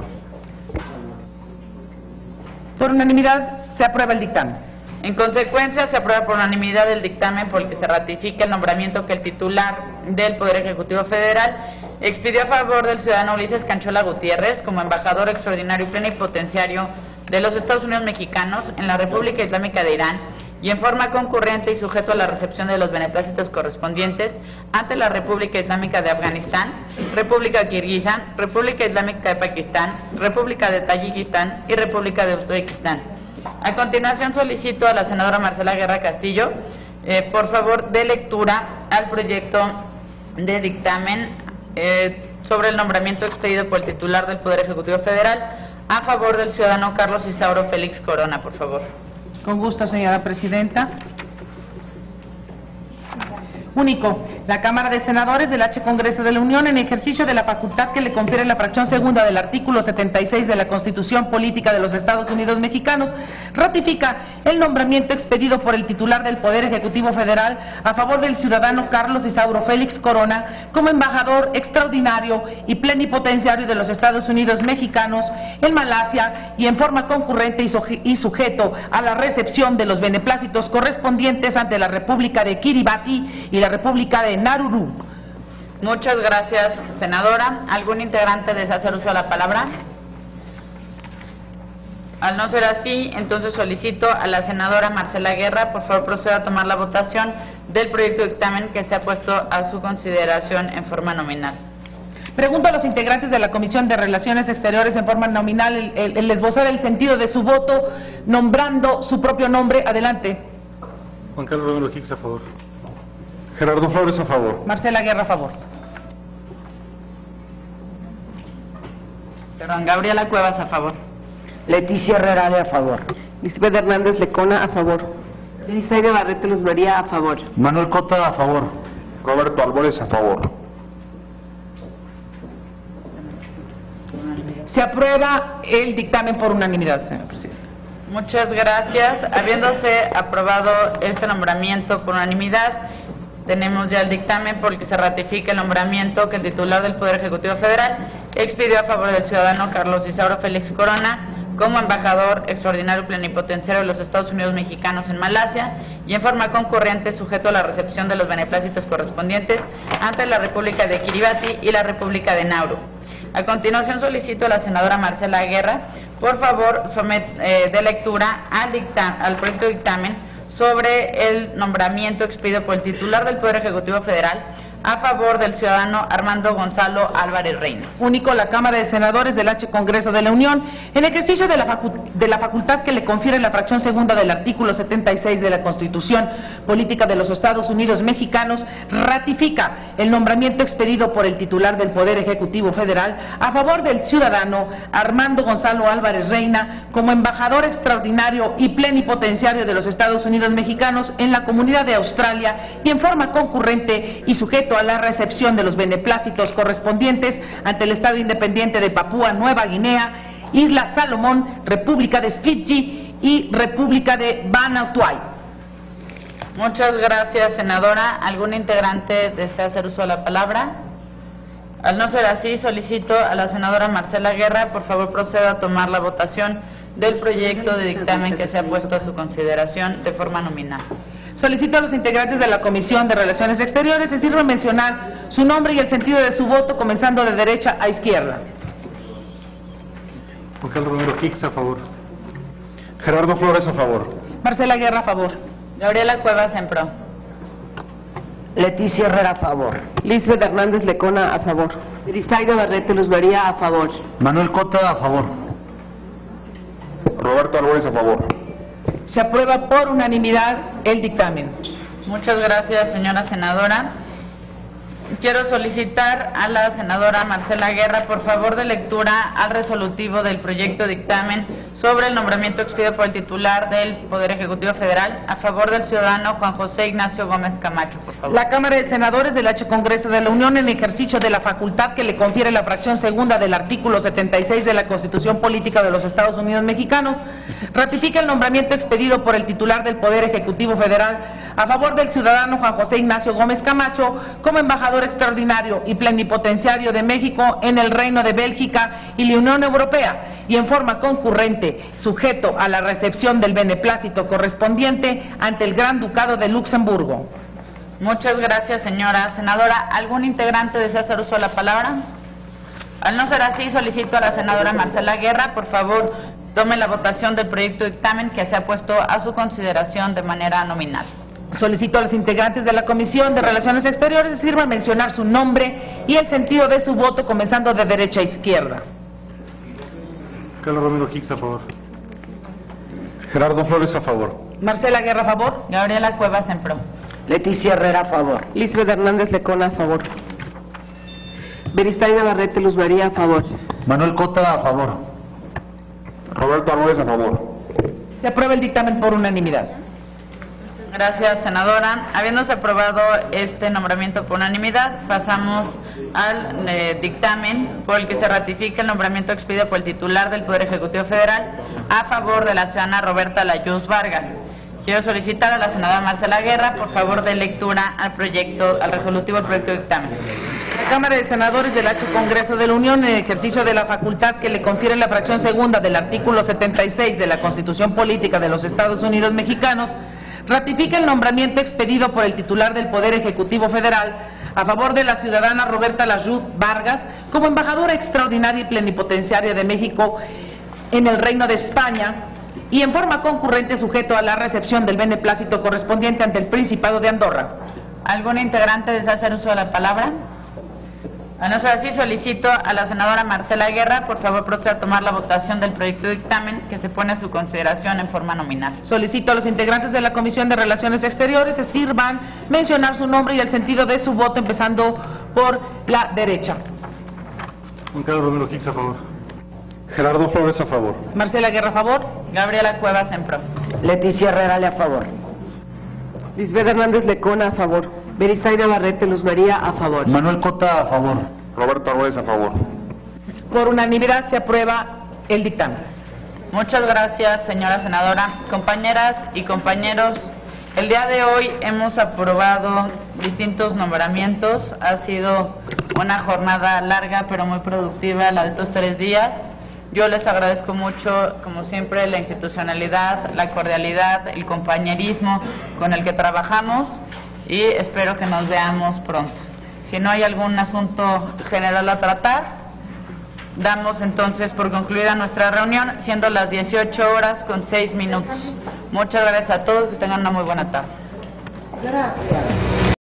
Por unanimidad, se aprueba el dictamen. En consecuencia, se aprueba por unanimidad el dictamen por el que se ratifica el nombramiento que el titular del Poder Ejecutivo Federal expidió a favor del ciudadano Ulises Canchola Gutiérrez como embajador extraordinario y plenipotenciario de los Estados Unidos mexicanos en la República Islámica de Irán y en forma concurrente y sujeto a la recepción de los beneplácitos correspondientes ante la República Islámica de Afganistán, República de Kirguistán, República Islámica de Pakistán, República de Tayikistán y República de Uzbekistán. A continuación solicito a la senadora Marcela Guerra Castillo, por favor, dé lectura al proyecto de dictamen sobre el nombramiento expedido por el titular del Poder Ejecutivo Federal a favor del ciudadano Carlos Isauro Félix Corona, por favor. Con gusto, señora presidenta. Único, la Cámara de Senadores del H. Congreso de la Unión, en ejercicio de la facultad que le confiere la fracción segunda del artículo 76 de la Constitución Política de los Estados Unidos Mexicanos, ratifica el nombramiento expedido por el titular del Poder Ejecutivo Federal a favor del ciudadano Carlos Isauro Félix Corona como embajador extraordinario y plenipotenciario de los Estados Unidos Mexicanos en Malasia y en forma concurrente y sujeto a la recepción de los beneplácitos correspondientes ante la República de Kiribati y la República de Nauru. Muchas gracias, senadora. ¿Algún integrante desea hacer uso de la palabra? Al no ser así, entonces solicito a la senadora Marcela Guerra, por favor, proceda a tomar la votación del proyecto de dictamen que se ha puesto a su consideración en forma nominal. Pregunto a los integrantes de la Comisión de Relaciones Exteriores en forma nominal el esbozar el sentido de su voto nombrando su propio nombre. Adelante. Juan Carlos Romero Hicks, a favor. Gerardo Flores, a favor. Marcela Guerra, a favor. Perdón, Gabriela Cuevas, a favor. Leticia Herrera Ale, a favor. Lisbeth Hernández Lecona, a favor. Beristain Navarrete Luz María, a favor. Manuel Cota, a favor. Roberto Álvarez, a favor. Se aprueba el dictamen por unanimidad, señor presidente. Muchas gracias. Habiéndose aprobado este nombramiento por unanimidad, tenemos ya el dictamen por el que se ratifica el nombramiento que el titular del Poder Ejecutivo Federal expidió a favor del ciudadano Carlos Isauro Félix Corona como embajador extraordinario y plenipotenciario de los Estados Unidos Mexicanos en Malasia y en forma concurrente sujeto a la recepción de los beneplácitos correspondientes ante la República de Kiribati y la República de Nauru. A continuación solicito a la senadora Marcela Guerra, por favor, dé lectura al proyecto de dictamen sobre el nombramiento expedido por el titular del Poder Ejecutivo Federal a favor del ciudadano Armando Gonzalo Álvarez Reina. Único, la Cámara de Senadores del H. Congreso de la Unión, en ejercicio de la facultad que le confiere la fracción segunda del artículo 76 de la Constitución Política de los Estados Unidos Mexicanos, ratifica el nombramiento expedido por el titular del Poder Ejecutivo Federal a favor del ciudadano Armando Gonzalo Álvarez Reina como embajador extraordinario y plenipotenciario de los Estados Unidos Mexicanos en la Comunidad de Australia y en forma concurrente y sujeto a la recepción de los beneplácitos correspondientes ante el Estado Independiente de Papúa Nueva Guinea, Isla Salomón, República de Fiji y República de Vanuatu. Muchas gracias, senadora. ¿Algún integrante desea hacer uso de la palabra? Al no ser así, solicito a la senadora Marcela Guerra, por favor, proceda a tomar la votación del proyecto de dictamen que se ha puesto a su consideración de forma nominal. Solicito a los integrantes de la Comisión de Relaciones Exteriores decirlo mencionar su nombre y el sentido de su voto, comenzando de derecha a izquierda. Juan Carlos Romero Hicks, a favor. Gerardo Flores, a favor. Marcela Guerra, a favor. Gabriela Cuevas, en pro. Leticia Herrera, a favor. Lisbeth Hernández Lecona, a favor. Beristain Navarrete Luz María, a favor. Manuel Cota, a favor. Roberto Álvarez, a favor. Se aprueba por unanimidad el dictamen. Muchas gracias, señora senadora. Quiero solicitar a la senadora Marcela Guerra, por favor, de lectura al resolutivo del proyecto de dictamen sobre el nombramiento expedido por el titular del Poder Ejecutivo Federal. A favor del ciudadano Juan José Ignacio Gómez Camacho, por favor. La Cámara de Senadores del H. Congreso de la Unión, en ejercicio de la facultad que le confiere la fracción segunda del artículo 76 de la Constitución Política de los Estados Unidos Mexicanos, ratifica el nombramiento expedido por el titular del Poder Ejecutivo Federal a favor del ciudadano Juan José Ignacio Gómez Camacho como embajador extraordinario y plenipotenciario de México en el Reino de Bélgica y la Unión Europea, y en forma concurrente, sujeto a la recepción del beneplácito correspondiente ante el Gran Ducado de Luxemburgo. Muchas gracias, señora senadora. ¿Algún integrante desea hacer uso de la palabra? Al no ser así, solicito a la senadora Marcela Guerra, por favor, tome la votación del proyecto de dictamen que se ha puesto a su consideración de manera nominal. Solicito a los integrantes de la Comisión de Relaciones Exteriores sirvan mencionar su nombre y el sentido de su voto, comenzando de derecha a izquierda. Carlos Romero Hicks, a favor. Gerardo Flores, a favor. Marcela Guerra, a favor. Gabriela Cuevas, en pro. Leticia Herrera, a favor. Lisbeth Hernández Lecona, a favor. Beristain Navarrete Luz María, a favor. Manuel Cota, a favor. Roberto Arrués, a favor. Se aprueba el dictamen por unanimidad. Gracias, senadora. Habiéndose aprobado este nombramiento por unanimidad, pasamos al dictamen por el que se ratifica el nombramiento expedido por el titular del Poder Ejecutivo Federal a favor de la ciudadana Roberta Layuz Vargas. Quiero solicitar a la senadora Marcela Guerra, por favor, de lectura al resolutivo del proyecto de dictamen. La Cámara de Senadores del H. Congreso de la Unión, en ejercicio de la facultad que le confiere la fracción segunda del artículo 76 de la Constitución Política de los Estados Unidos Mexicanos, ratifica el nombramiento expedido por el titular del Poder Ejecutivo Federal a favor de la ciudadana Roberta Layuz Vargas como embajadora extraordinaria y plenipotenciaria de México en el Reino de España, y en forma concurrente sujeto a la recepción del beneplácito correspondiente ante el Principado de Andorra. ¿Algún integrante desea hacer uso de la palabra? A no ser así, solicito a la senadora Marcela Guerra, por favor, proceda a tomar la votación del proyecto de dictamen que se pone a su consideración en forma nominal. Solicito a los integrantes de la Comisión de Relaciones Exteriores se sirvan mencionar su nombre y el sentido de su voto, empezando por la derecha. Juan Carlos Romero Hicks, a favor. Gerardo Flores, a favor. Marcela Guerra, a favor. Gabriela Cuevas, en pro. Leticia Herrera, a favor. Lisbeth Hernández Lecona, a favor. Beristain Navarrete Luz María, a favor. Manuel Cota, a favor. Roberto Arrués, a favor. Por unanimidad se aprueba el dictamen. Muchas gracias, señora senadora. Compañeras y compañeros, el día de hoy hemos aprobado distintos nombramientos. Ha sido una jornada larga pero muy productiva la de estos 3 días. Yo les agradezco mucho, como siempre, la institucionalidad, la cordialidad, el compañerismo con el que trabajamos, y espero que nos veamos pronto. Si no hay algún asunto general a tratar, damos entonces por concluida nuestra reunión, siendo las 18:06. Muchas gracias a todos, que tengan una muy buena tarde. Gracias.